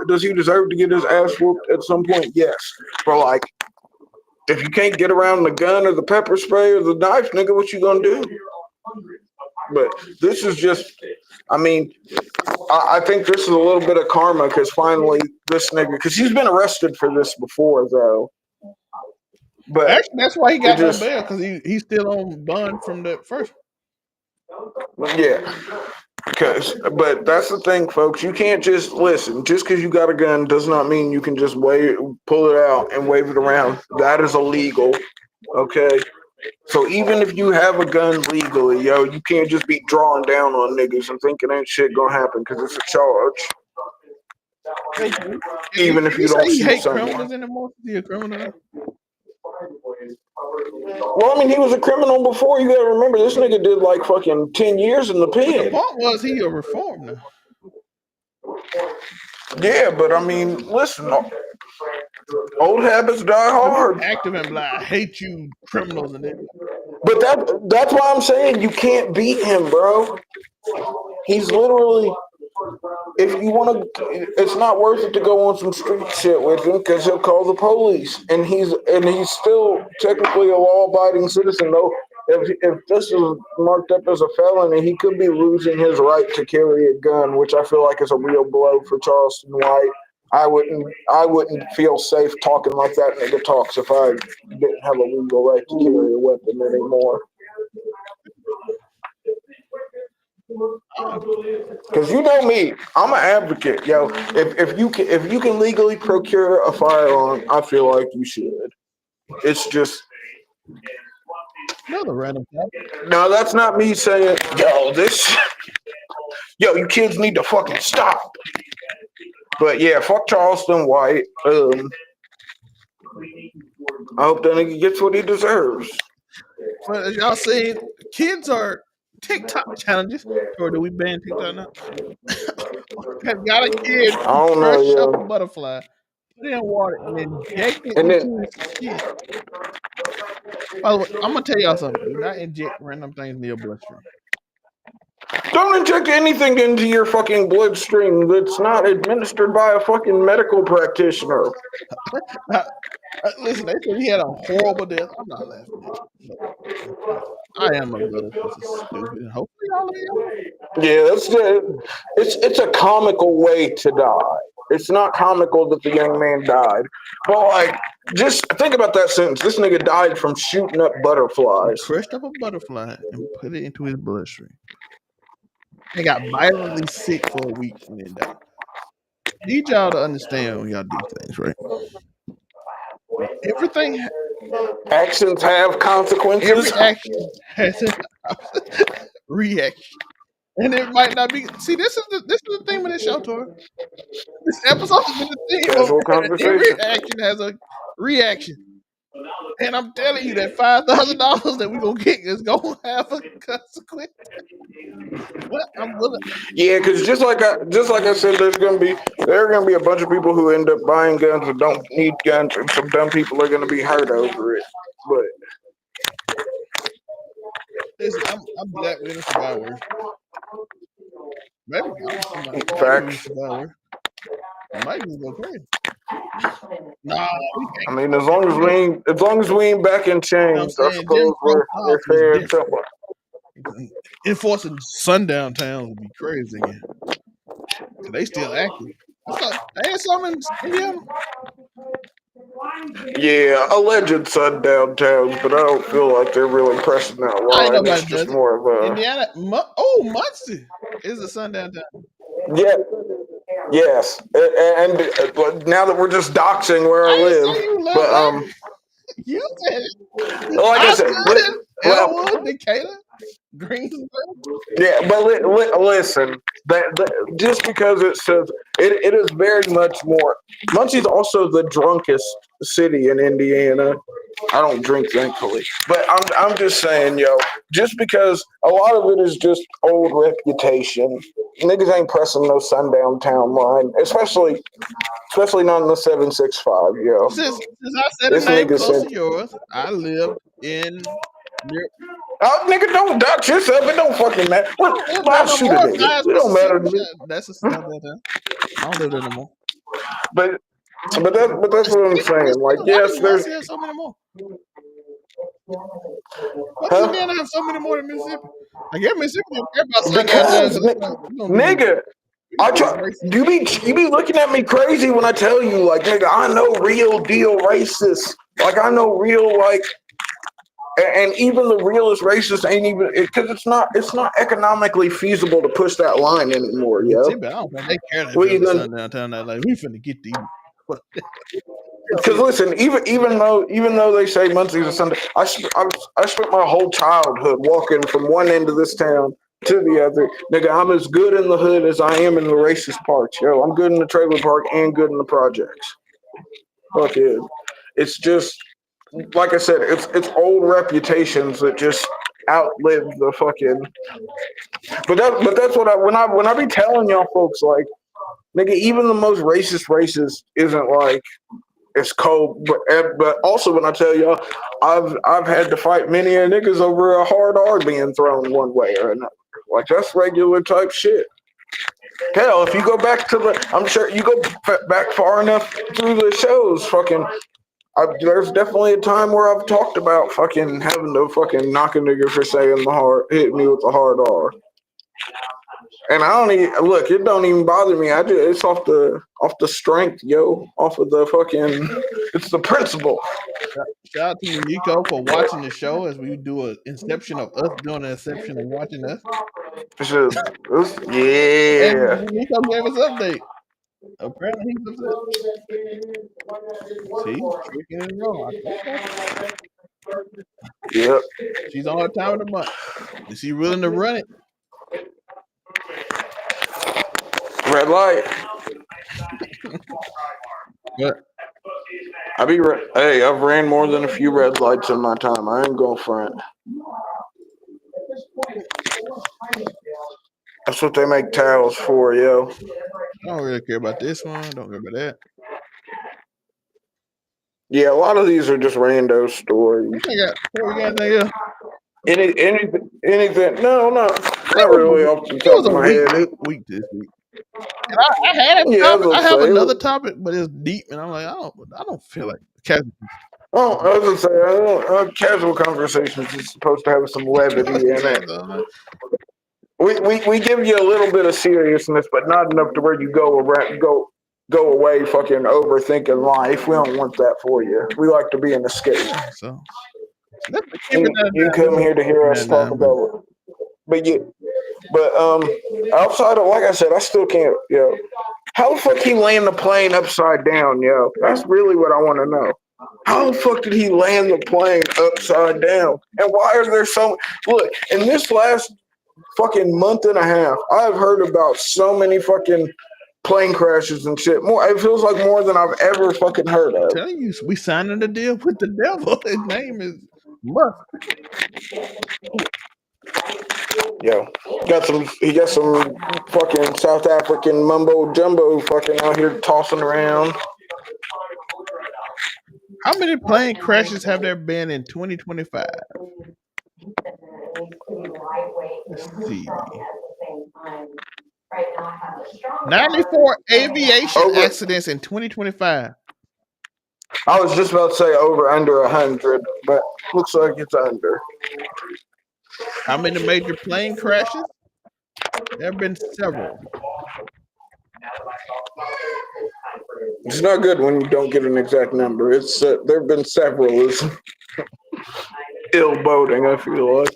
B: does he deserve to get his ass whooped at some point? Yes. But, like, if you can't get around the gun or the pepper spray or the knife, nigga, what you gonna do? But this is just, I mean, I think this is a little bit of karma because finally this nigga, because he's been arrested for this before, though. But
A: Actually, that's why he got no
B: just,
A: bail because he's still on bond from the first.
B: yeah. But that's the thing, folks. You can't just listen. Just because you got a gun does not mean you can just pull it out and wave it around. That is illegal. Okay. So even if you have a gun legally, yo, you can't just be drawing down on niggas and thinking ain't shit gonna happen because it's a charge.
A: Wait,
B: Even if
A: did he
B: you
A: say
B: don't
A: he
B: shoot
A: hate
B: someone.
A: criminals anymore? Is he a criminal now?
B: Well, I mean, he was a criminal before. You gotta remember, this nigga did like fucking 10 years in the
A: But the
B: pen.
A: point was he a reform now.
B: Yeah, but I mean, listen, old habits die hard.
A: Active and blind. I hate you criminals and then
B: But that's why I'm saying you can't beat him, bro. He's literally, if you want to, it's not worth it to go on some street shit with him because he'll call the police, and he's still technically a law-abiding citizen. Though, if this is marked up as a felony, he could be losing his right to carry a gun, which I feel like is a real blow for Charleston White. I wouldn't feel safe talking like that nigga talks if I didn't have a legal right to carry a weapon anymore. Because you know me, I'm an advocate, yo. If you can legally procure a firearm, I feel like you should. It's just
A: another random fact.
B: no. That's not me saying, yo, you kids need to fucking stop. But yeah, fuck Charleston White. I hope that nigga gets what he deserves.
A: But as y'all see, kids are TikTok challenges. Or do we ban TikTok now? Have got a kid
B: I don't know,
A: crush up a
B: yo.
A: butterfly, put it in water, and inject it
B: And then
A: into his skin. By the way, I'm gonna tell y'all something. Do not inject random things in your bloodstream.
B: don't inject anything into your fucking bloodstream that's not administered by a fucking medical practitioner.
A: Listen, they said he had a horrible death. I'm not laughing at you. But I am a little because it's stupid. And hopefully y'all are.
B: Yeah, it's a comical way to die. It's not comical that the young man died. But like just think about that sentence. This nigga died from shooting up
A: He
B: butterflies.
A: crushed up a butterfly and put it into his bloodstream. He got violently sick for a week and then died. need y'all to understand when y'all do things, right? Everything,
B: Actions have consequences.
A: every action has a reaction, and it might not be. See, this is the theme of this show, Tori. This episode has been the theme of
B: Casual
A: every
B: conversation.
A: action has a reaction. And I'm telling you that $5,000 that we're gonna get is gonna have a consequence. But I'm willing.
B: Yeah, because just like I said, there are gonna be a bunch of people who end up buying guns and don't need guns, and some dumb people are gonna be hurt over it. But
A: Listen, I'm black. We're gonna survive worse. Maybe maybe we
B: facts.
A: survive worse. It might just go crazy. Nah, we
B: I
A: can't.
B: mean,
A: You
B: as long as we ain't back in
A: know what I'm
B: chains, I
A: saying? Jim
B: suppose
A: Crow
B: we're
A: South was
B: fair and
A: different.
B: simple.
A: Enforcing sundown towns would be crazy again. Cause they still active. I ain't some in Indiana.
B: Yeah, alleged sundown towns, but I don't feel like they're really pressing that
A: I ain't
B: line. It's
A: nobody
B: just
A: does it.
B: more of a
A: Indiana, Muncie is a sundown town.
B: yeah, yes, and but now that we're just doxing where I
A: I ain't
B: live,
A: say you live
B: but
A: there. You said it.
B: like I said,
A: Osgood and
B: well,
A: Elwood, Decatur, Greensboro.
B: yeah, but listen, just because it says it is very much more. Muncie's also the drunkest city in Indiana. I don't drink, thankfully, but I'm just saying, yo, just because a lot of it is just old reputation. Niggas ain't pressing no sundown town line, especially not in the 765, yo.
A: Since I said a
B: This
A: name
B: nigga
A: close
B: said,
A: to yours, I lived in near.
B: "Oh, nigga, don't dox yourself. It don't fucking matter.
A: I
B: What?
A: don't live
B: I'll
A: there no
B: shoot a
A: more.
B: nigga.
A: Niles,
B: It don't matter to
A: Mississippi.
B: me."
A: That's a sundown town. I don't live there no more.
B: But that's what I'm saying. Like,
A: Why
B: yes,
A: does
B: there's
A: Muncie have so many more? Why does
B: huh?
A: Indiana have so many more than Mississippi? Like, yeah, Mississippi don't care about sundown town
B: Because
A: because we're gonna be
B: nigga, I try.
A: racist.
B: You be looking at me crazy when I tell you, like, nigga, I know real deal racist. Like, I know real like, and even the realest racist ain't even because it's not economically feasible to push that line anymore, yo.
A: Mississippi, I don't think they care if
B: What
A: there's
B: you
A: a
B: gonna?
A: sundown town that like we finna get these.
B: Because listen, even though they say Muncie's a Sunday, I spent my whole childhood walking from one end of this town to the other. Nigga, I'm as good in the hood as I am in the racist parts. Yo, I'm good in the trailer park and good in the projects. Fuck it. It's just like I said, it's old reputations that just outlive the fucking. But that's what when I be telling y'all folks like, nigga, even the most racist isn't like it's cold, but also when I tell y'all, I've had to fight many a niggas over a hard R being thrown one way or another. Like that's regular type shit. Hell, if you go back to I'm sure you go back far enough through the shows, fucking. There's definitely a time where I've talked about fucking having to fucking knock a nigga for saying hit me with the hard R. And I don't even look. It don't even bother me. It's off the strength, yo. Off of the fucking. It's the principle.
A: Shout out to Uniqo for watching the show as we do an inception of us doing an inception of watching us. And
B: Yeah.
A: Uniqo gave us an update. Apparently he's upset. See, tricking is wrong. Okay.
B: Yep.
A: She's on her time of the month. Is she willing to run it?
B: Red light.
A: But
B: Hey, I've ran more than a few red lights in my time. I ain't going front. That's what they make towels for, yo.
A: I don't really care about this one. Don't care about that.
B: Yeah, a lot of these are just rando stories.
A: We got anything else?
B: Anything? No, not really off the
A: It
B: top
A: was
B: of
A: a
B: my head.
A: week this week. And I had a
B: Yeah,
A: topic. I have
B: say.
A: another topic, but it's deep, and I'm like, I don't feel like casual.
B: Oh, I was gonna say, casual conversations is supposed to have some levity in it. We give you a little bit of seriousness, but not enough to where you go away fucking overthinking life. We don't want that for you. We like to be an escape.
A: So let's keep it
B: You come here to hear us talk about it. But outside of like I said, I still can't. How the fuck he land the plane upside down, yo? That's really what I want to know. How the fuck did he land the plane upside down? And why are there so... Look, in this last fucking month and a half, I've heard about so many fucking plane crashes and shit. More, it feels like more than I've ever fucking heard
A: I'm
B: of.
A: telling you, we signing the deal with the devil. His name is Musk.
B: Yo, he got some fucking South African mumbo jumbo fucking out here tossing around.
A: How many plane crashes have there been in 2025? Let's see. 94 aviation
B: Over,
A: accidents in 2025.
B: I was just about to say over under 100, but looks like it's under.
A: How many major plane crashes? There have been several.
B: It's not good when you don't get an exact number. It's there have been several. It's ill boding, I feel like.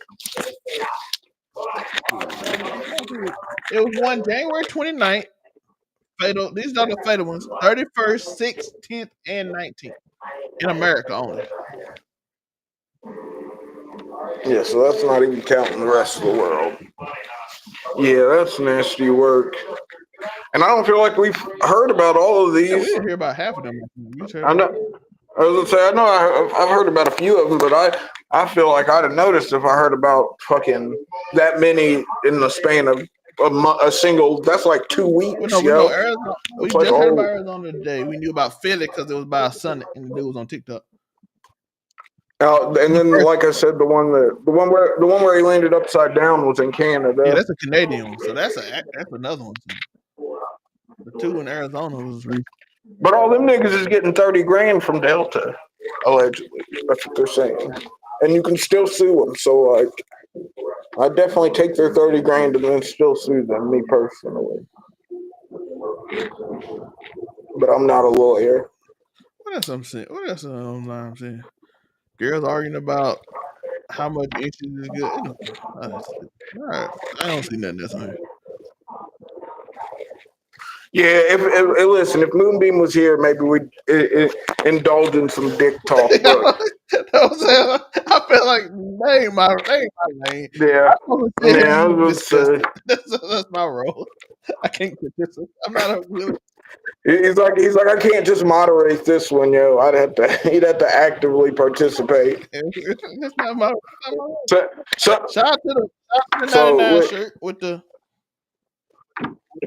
A: It was one January 29th. Fatal. These are the fatal ones. 31st, 6th, 10th, and 19th. In America only.
B: Yeah, so that's not even counting the rest of the world. Yeah, that's nasty work. And I don't feel like we've heard about all of these.
A: Yeah, we didn't hear about half of them.
B: I know. I was gonna say I know I've heard about a few of them, but I feel like I'd have noticed if I heard about fucking that many in the span of a single. That's like 2 weeks.
A: Well, no, we know Arizona. We
B: like
A: just heard about Arizona today. We knew about Philly because it was by a son and the dude was on TikTok.
B: And then, like I said, the one where he landed upside down was in Canada.
A: Yeah, that's a Canadian one. So that's another one. The two in Arizona was.
B: But all them niggas is getting 30 grand from Delta, allegedly. That's what they're saying. And you can still sue them. So, like, I definitely take their 30 grand and then still sue them, me personally. But I'm not a lawyer.
A: What else I'm saying? What else I'm saying? Girls arguing about how much inches is good. All right. I don't see nothing else on here.
B: Yeah, if listen, if Moonbeam was here, maybe we'd indulge in some dick talk.
A: I feel like name my name.
B: Yeah, I was say.
A: That's my role. I can't put this. I'm not a really.
B: He's like I can't just moderate this one, yo. He'd have to actively participate.
A: That's not my role.
B: So
A: Shout out to the 99 shirt with the.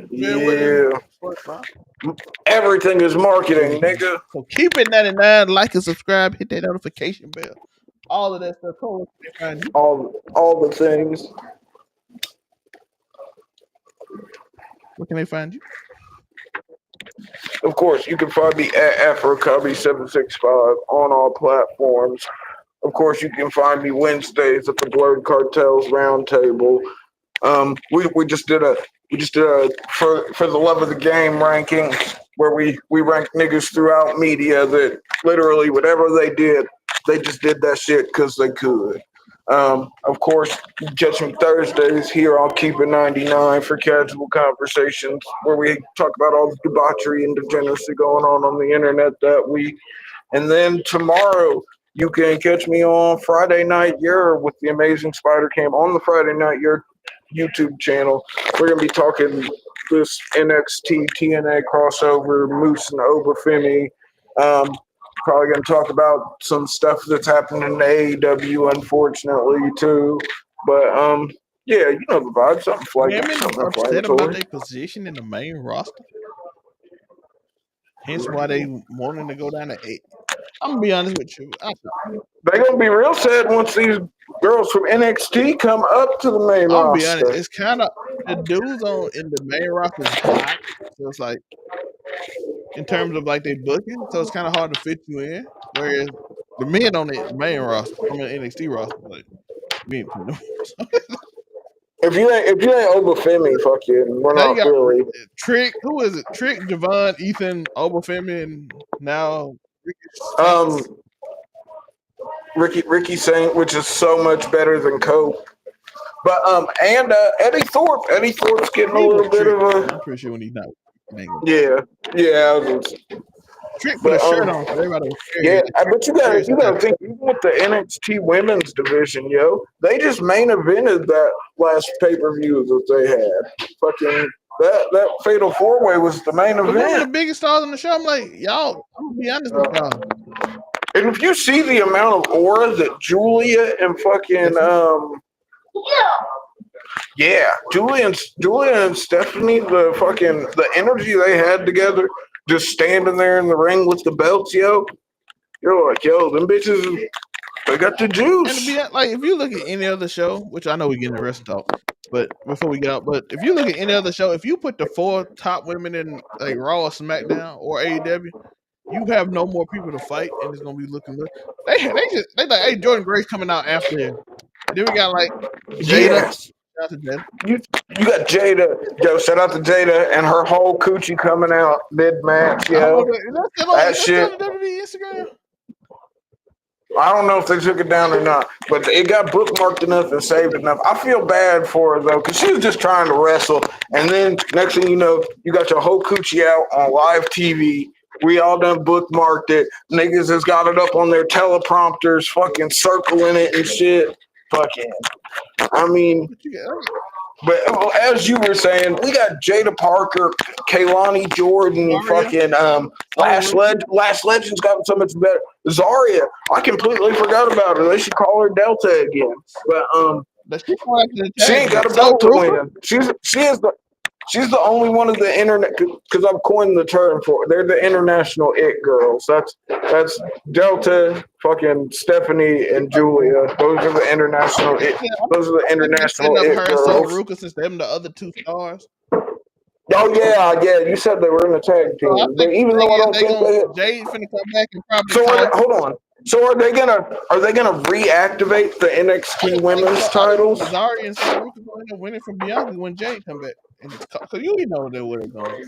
B: Yeah. Everything is marketing, nigga.
A: So keep it 99, like and subscribe, hit that notification bell. All of that stuff.
B: All the things.
A: Where can they find you?
B: Of course, you can find me at AfroCubby765 on all platforms. Of course, you can find me Wednesdays at the Blurred Cartels Roundtable. We just did a for the love of the game ranking where we rank niggas throughout media that literally whatever they did, they just did that shit because they could. Of course, you can catch me Thursdays here on Keep It 99 for casual conversations where we talk about all the debauchery and degeneracy going on the internet that week. And then tomorrow, you can catch me on Friday Night Year with the Amazing Spider Cam on the Friday Night Year YouTube channel. We're going to be talking this NXT TNA crossover, Moose and Obafemi. Probably going to talk about some stuff that's happening in the AEW, unfortunately, too. But, yeah, you know the vibe. Something flaky. Something
A: upset about their position in the main roster. Hence why they wanting to go down to 8. I'm going to be honest with you.
B: They're going to be real sad once these girls from NXT come up to the main roster.
A: I'll be honest. It's kind of the dudes in the main roster is hot. So it's like, in terms of like they booking, so it's kind of hard to fit you in. Whereas the men on the main roster, from the NXT roster, like we ain't putting them.
B: If you ain't Obafemi, fuck you. We're not really.
A: Trick, who is it? Trick, Javon, Ethan, Obafemi, and now
B: Ricky Saint, which is so much better than Cope. But and Eddie Thorpe. Eddie Thorpe's getting a little bit of a.
A: I'm pretty sure when he's not.
B: Yeah, yeah,
A: Trick put a
B: but
A: shirt on, so everybody was
B: yeah.
A: curious.
B: But
A: Curious
B: you
A: about
B: gotta think even with the NXT Women's division, yo, they just main evented that last pay per view that they had. Fucking that Fatal 4-Way was the main
A: but them were the
B: event.
A: biggest stars on the show. I'm like, y'all. I'm gonna be honest with y'all.
B: And if you see the amount of aura that Julia and fucking yeah, Julia and Stephanie, the energy they had together, just standing there in the ring with the belts, yo. You're like, yo, them bitches, they got the
A: And to
B: juice.
A: be like, if you look at any other show, which I know we get in the wrestling talk, but before we get out, but if you look at any other show, if you put the 4 top women in like Raw or SmackDown or AEW, you have no more people to fight, and it's gonna be looking good. They like, hey, Jordan Grace coming out after him, and then we got like Jada.
B: Yes.
A: Shout out to Jada.
B: You got Jada, yo, shout out to Jada and her whole coochie coming out mid match,
A: I don't know.
B: yo.
A: Is that still on?
B: That
A: Is that still
B: shit.
A: on the WWE Instagram?
B: I don't know if they took it down or not, but it got bookmarked enough and saved enough. I feel bad for her though, because she was just trying to wrestle, and then next thing you know, you got your whole coochie out on live TV. We all done bookmarked it. Niggas has got it up on their teleprompters, fucking circling it and shit. Fucking, I mean,
A: What you got?
B: but as you were saying, we got Jada Parker, Kaylani Jordan,
A: Zaria.
B: fucking Last Legend's got so much better. Zaria, I completely forgot about her. They should call her Delta again. But
A: But she's going after the
B: she
A: tag
B: ain't
A: team.
B: got a
A: So
B: belt to
A: Ruka.
B: win. She's the only one of the internet because I've coined the term for it. They're the international it girls. That's Delta, fucking Stephanie, and Julia. Those are the international it. Those are the
A: They've been setting
B: international
A: up
B: it
A: her and So
B: girls.
A: Ruka since them the other 2 stars.
B: Oh yeah. You said they were in a tag
A: So I
B: team, but
A: think the
B: even
A: thing
B: though I
A: is
B: don't
A: they
B: think
A: gonna
B: they,
A: Jade finna come back and probably
B: so
A: cause.
B: hold on. So are they gonna reactivate the NXT women's
A: I just think
B: titles?
A: Zarya and So Ruka gonna end up winning from Bianca when Jade come back. And cause you know where they're going.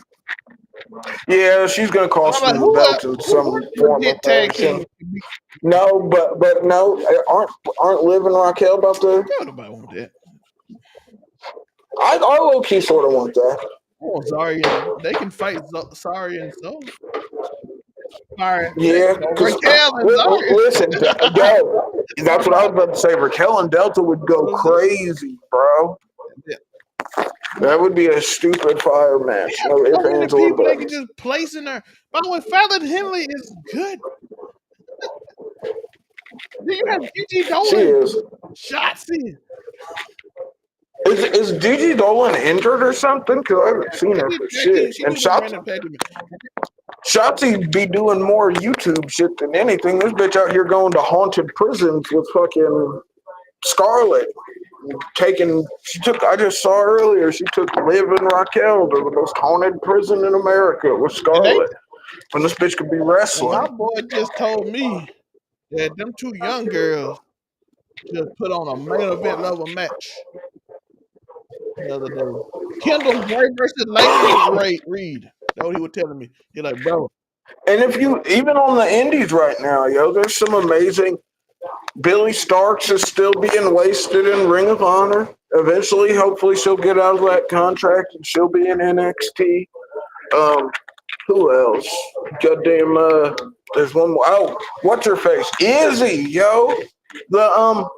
B: Yeah, she's gonna
A: And I'm
B: cost
A: like,
B: them the belt in some
A: who's
B: form or
A: legit tag
B: fashion.
A: team?
B: No, but no, aren't Liv and Raquel about to?
A: Nobody want that.
B: I low key sort of want that.
A: I want Zarya and they can fight Zarya and So. Sorry,
B: Yeah, because
A: Raquel and Zarya.
B: listen, yo, that's what I was about to say. Raquel and Delta would go crazy, bro.
A: Yeah.
B: That would be a stupid fire match. No ifs,
A: So many
B: ands, or
A: people they can
B: buts.
A: just place in there. By the way, Fallon Henley is good. Then you have Gigi
B: She
A: Dolan,
B: is.
A: Shotzi.
B: Is Gigi Dolan injured or something? Because I haven't seen her for shit.
A: She
B: And
A: do them random tag team.
B: Shotzi be doing more YouTube shit than anything. This bitch out here going to haunted prisons with fucking Scarlett. I just saw her earlier, she took Liv and Raquel to the most haunted prison in America with
A: And they
B: Scarlett. When this bitch could be
A: and my
B: wrestling.
A: boy just told me that them 2 young girls just put on a main event level match the other day. Kendall Gray versus Laney Reed. That's what he was telling me. He's like, bro,
B: And if you even on the indies right now, yo, there's some amazing. Billy Starks is still being wasted in Ring of Honor. Eventually, hopefully, she'll get out of that contract and she'll be in NXT. Who else? Goddamn, there's one more. Oh, what's her face? Izzy, yo, the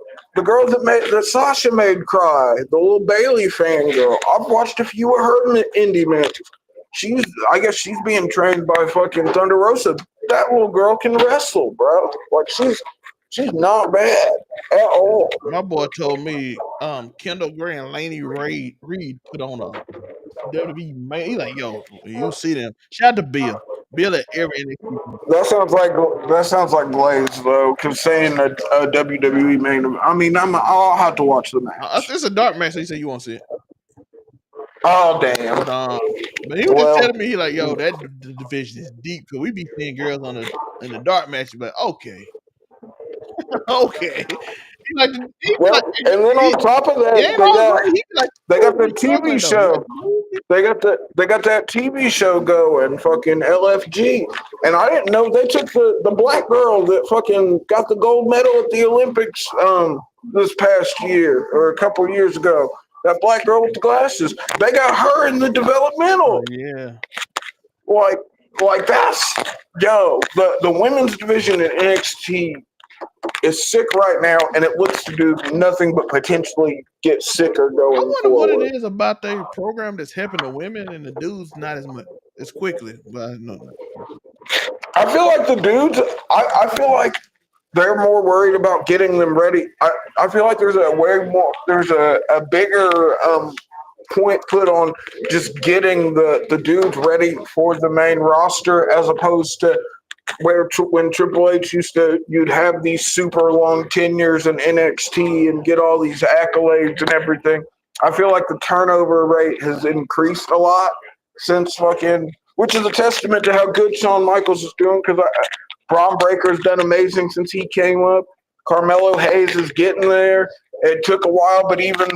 B: girl that Sasha made cry, the little Bailey fan girl. I've watched a few of her indie matches. I guess she's being trained by fucking Thunder Rosa. That little girl can wrestle, bro. Like she's not bad at all.
A: my boy told me Kendall Gray and Laney Reed put on a WWE man. He's like, yo, you see them. Shout out to Bill. Bill at every NXT.
B: That sounds like Glaze though, because saying a WWE main event. I mean, I'll have to watch the match.
A: It's a dark match. So he said you won't see it.
B: Oh damn.
A: But he was just telling me, he like, yo, that division is deep. Cause we be seeing girls in the dark match. But okay, okay. He like,
B: and then on top of that, they got the TV show. They got that TV show going, fucking LFG. And I didn't know they took the black girl that fucking got the gold medal at the Olympics this past year or a couple years ago. That black girl with the glasses. They got her in the developmental.
A: Yeah.
B: like that's the women's division in NXT is sick right now, and it looks to do nothing but potentially get sicker
A: I
B: going
A: wonder what it
B: forward.
A: is about their program that's helping the women and the dudes not as much as quickly. But no,
B: I feel like the dudes. I feel like they're more worried about getting them ready. I feel like there's a bigger point put on just getting the dudes ready for the main roster as opposed to when Triple H you'd have these super long tenures in NXT and get all these accolades and everything. I feel like the turnover rate has increased a lot since which is a testament to how good Shawn Michaels is doing because Braun Breaker's done amazing since he came up. Carmelo Hayes is getting there. It took a while, but even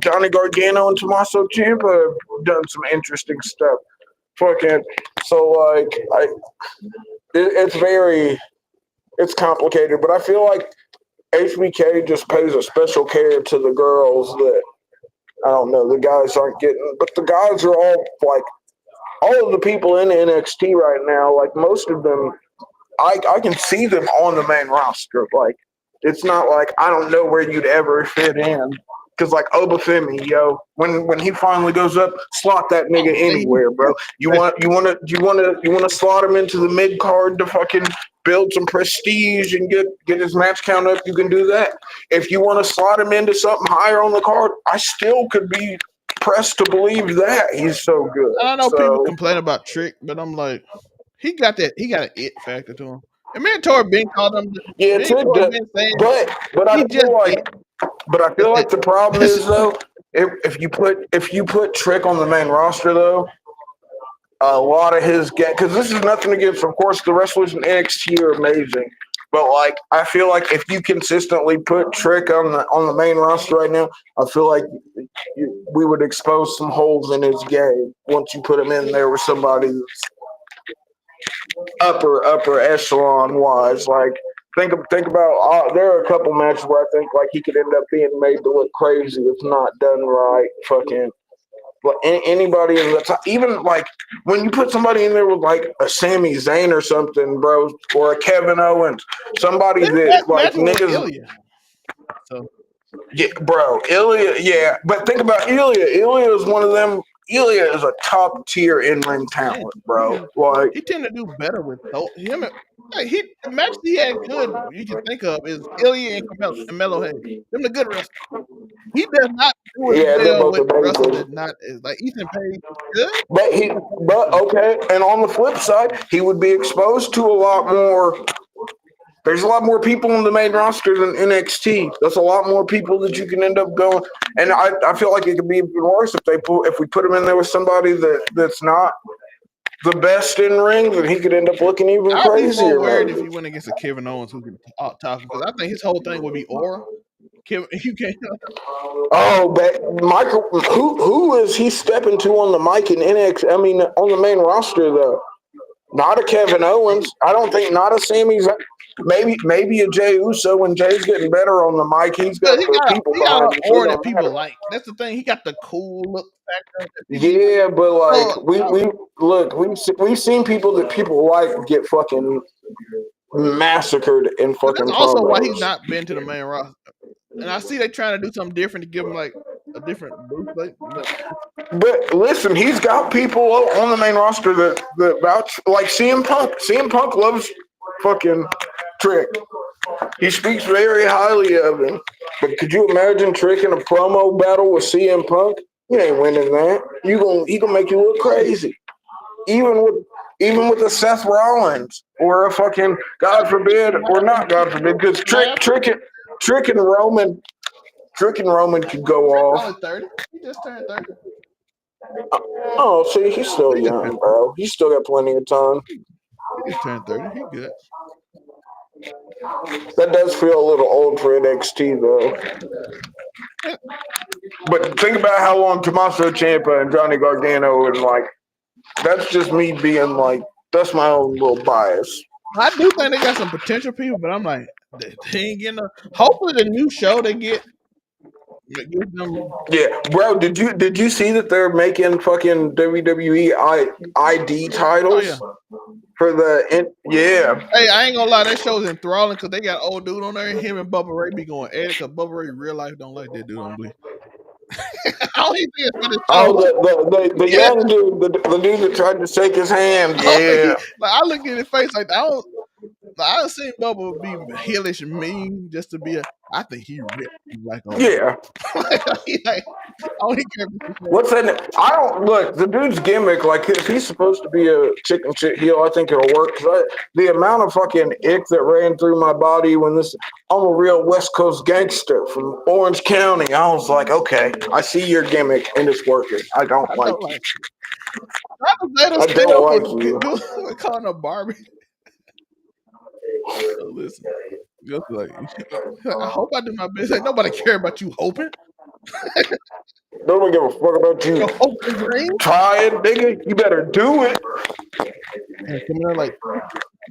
B: Johnny Gargano and Tommaso Ciampa have done some interesting stuff. Fucking so it's complicated, but I feel like HBK just pays a special care to the girls that I don't know the guys aren't getting, but the guys are all of the people in NXT right now. Like most of them, I can see them on the main roster. Like it's not like I don't know where you'd ever fit in. Cause like Obafemi, when he finally goes up, slot that nigga anywhere, bro. You want to slot him into the mid card to fucking build some prestige and get his match count up. You can do that. If you want to slot him into something higher on the card, I still could be pressed to believe that he's so good.
A: I know people
B: So
A: complain about Trick, but I'm like, he got an it factor to him. And me and Tori Ben called him.
B: yeah,
A: Me and
B: Trick
A: Tori
B: does,
A: Ben saying
B: but
A: he
B: I
A: just
B: feel
A: it.
B: like
A: That's it.
B: the problem is though, if you put Trick on the main roster though, a lot of his get because this is nothing against, of course, the wrestlers in NXT are amazing, but like I feel like if you consistently put Trick on the main roster right now, I feel like we would expose some holes in his game once you put him in there with somebody that's upper echelon wise. Like think about there are a couple matches where I think like he could end up being made to look crazy if not done right. Fucking but anybody in the top, even like when you put somebody in there with like a Sami Zayn or something, bro, or a Kevin Owens, somebody that
A: That
B: like
A: match was
B: niggas,
A: Ilya. So
B: yeah, bro, Ilya, yeah. But think about Ilya. Ilya is one of them. Ilya is a top tier in ring
A: man,
B: talent, bro. Like,
A: he tend to do better with him. Like the match he had good you can think of is Ilya and Melo Hayes. Them the good wrestlers. He does not do as
B: yeah, they're
A: well
B: both
A: with wrestlers
B: amazing.
A: that not like Ethan Page is good.
B: But okay. And on the flip side, he would be exposed to a lot more. There's a lot more people on the main roster than NXT. That's a lot more people that you can end up going. And I feel like it could be even worse if we put him in there with somebody that's not the best in ring, then he could end up looking even
A: I'd be more
B: crazier,
A: worried if
B: maybe.
A: he went against a Kevin Owens who can talk because I think his whole thing would be aura. Kevin, you can't.
B: Oh, but Michael, who is he stepping to on the mic in NXT? I mean, on the main roster though. Not a Kevin Owens. I don't think not a Sami. Maybe a Jey Uso. When Jay's getting better on the mic, he's got
A: Because
B: the people
A: he got
B: behind
A: an
B: him, so it
A: aura that
B: don't
A: people
B: matter.
A: like. That's the thing. He got the cool look factor that people like.
B: Yeah, but
A: So
B: like we look, we've seen people that people like get fucking massacred in
A: that's
B: fucking
A: also why
B: promos.
A: he's not been to the main roster. And I see they trying to do something different to give him like a different boost. But
B: But listen, he's got people on the main roster that vouch like CM Punk. CM Punk loves fucking Trick. He speaks very highly of him. But could you imagine Trick in a promo battle with CM Punk? You ain't winning that. He gonna make you look crazy. Even with a Seth Rollins or a fucking God forbid or not God forbid because Trick and Roman could go
A: Trick's
B: off.
A: only 30. He just turned 30.
B: Oh, see, he's still
A: He just turned
B: young, bro. He's still got plenty of time.
A: he just turned 30. He good.
B: That does feel a little old for NXT though. But think about how long Tommaso Ciampa and Johnny Gargano and like that's just me being like that's my own little bias.
A: I do think they got some potential people, but I'm like, they ain't getting hopefully the new show they get Give them,
B: Yeah, bro. Did you see that they're making fucking WWE ID
A: oh yeah.
B: titles for yeah.
A: Hey, I ain't gonna lie, that show's enthralling because they got old dude on there. Him and Bubba Ray be going at it because Bubba Ray real life don't like that dude on Bleach. I don't even think it's for the
B: Oh,
A: show.
B: the
A: Yeah,
B: young dude, the dude that tried to shake his hand.
A: I don't think
B: Yeah,
A: like I look at his face like I don't. Like, I done seen Bubba be hellish and mean just to be a. I think he ripped like a.
B: yeah.
A: He like, I don't even care if it's
B: What's that? I don't look the dude's gimmick. Like if he's supposed to be a chicken shit heel, I think it'll work. The amount of fucking ick that ran through my body when I'm a real West Coast gangster from Orange County. I was like, okay, I see your gimmick and it's working. I don't
A: I
B: like
A: don't
B: you.
A: like. I just let him
B: I
A: stay
B: don't
A: up for
B: like you.
A: calling her Barbie. Listen, just like I hope I do my best. Ain't nobody care about you hoping.
B: Nobody give a fuck about you.
A: Your hope and dream.
B: Try it, nigga. You better do it.
A: And coming out like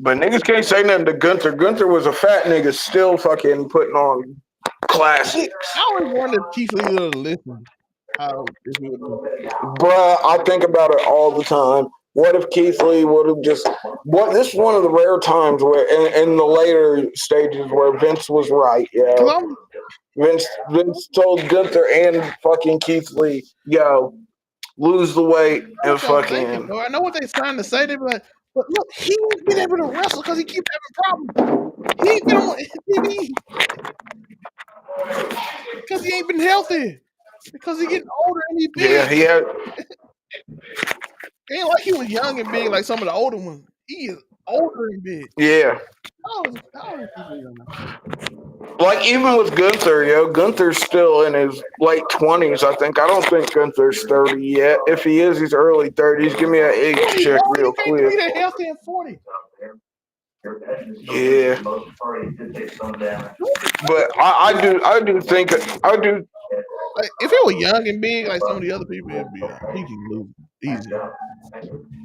B: But niggas can't say nothing to Gunther. Gunther was a fat nigga still fucking putting on classics.
A: I always wonder if Keith Lee would listen. How if he would do.
B: Bruh, I think about it all the time. What if Keith Lee would have just this is one of the rare times where in the later stages where Vince was right,
A: Cause
B: yo.
A: I'm
B: Vince told Gunther and fucking Keith Lee, yo, lose the weight
A: what
B: and
A: y'all thinking,
B: fucking
A: bro. I know what they're trying to say. They be like, but look, he ain't been able to wrestle because he keeps having problems. He ain't been on TV because he ain't been healthy. Because he getting older and he
B: yeah,
A: big.
B: he had
A: It ain't like he was young and big like some of the older ones. He is older and big.
B: yeah.
A: How is Keith Lee on that?
B: Like even with Gunther, yo, Gunther's still in his late 20s, I think. I don't think Gunther's 30 yet. If he is, he's early 30s. Give me an age
A: Yeah, he
B: check
A: old.
B: real
A: He can't be
B: quick.
A: that healthy at 40.
B: Yeah. But I do think I do
A: Like if he was young and big like some of the other people, it'd be he can lose easy.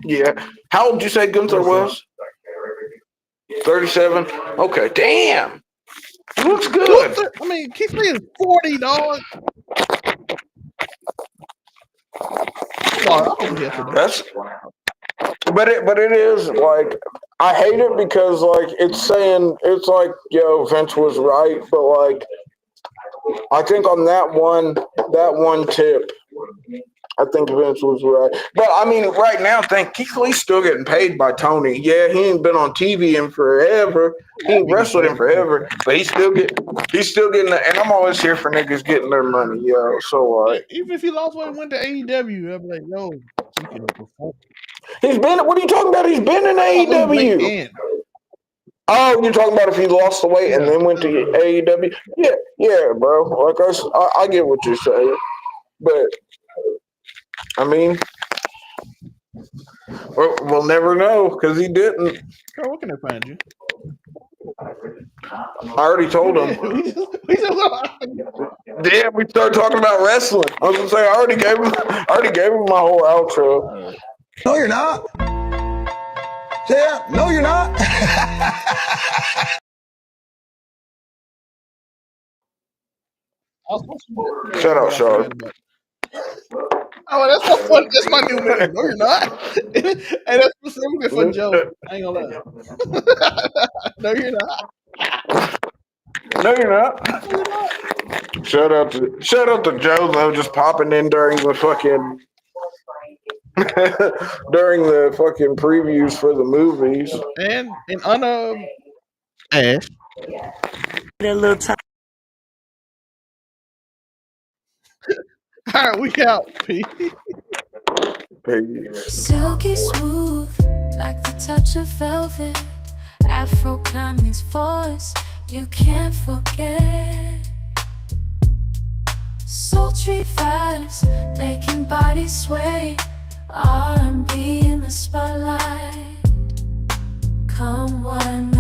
B: yeah. How old did you say Gunther
A: 37.
B: was? 37? Okay, damn. He looks good.
A: I mean, Keith Lee is 40, dog. Dog, I hope he healthy though.
B: That's but it is like I hate it because like it's saying it's like yo Vince was right, but like I think on that one tip, I think Vince was right. But I mean, right now, Keith Lee's still getting paid by Tony. Yeah, he ain't been on TV in forever. He ain't wrestled in forever, but he's still getting and I'm always here for niggas getting their money, yo. So
A: Even if he lost weight and went to AEW, I'd be like, yo, he can perform.
B: he's been. What are you talking about? He's been in
A: Weight
B: AEW.
A: and
B: Oh, you're talking about if he lost the weight and then went to AEW? Yeah, bro. Like I get what you're saying, but I mean, we'll never know because he didn't.
A: Girl, where can I find you?
B: I already told him.
A: We just
B: Yeah, we started talking about wrestling. I was gonna say I already gave him my whole outro.
H: No, you're not. Yeah, no, you're not.
B: Shut up, Sean.
A: Oh, that's so funny. That's my new meme. No, you're not. And that's specifically for Joe. I ain't gonna lie. No, you're not.
B: No, you're not. Shout out to Joe though, just popping in during the fucking previews for the movies.
A: And in honor of Ash,
G: That little time.
A: all right, we out. Peace.
C: Silky smooth, like the touch of velvet. Afro Chinese voice, you can't forget. Sultry vibes, making bodies sway. R&B in the spotlight. Come one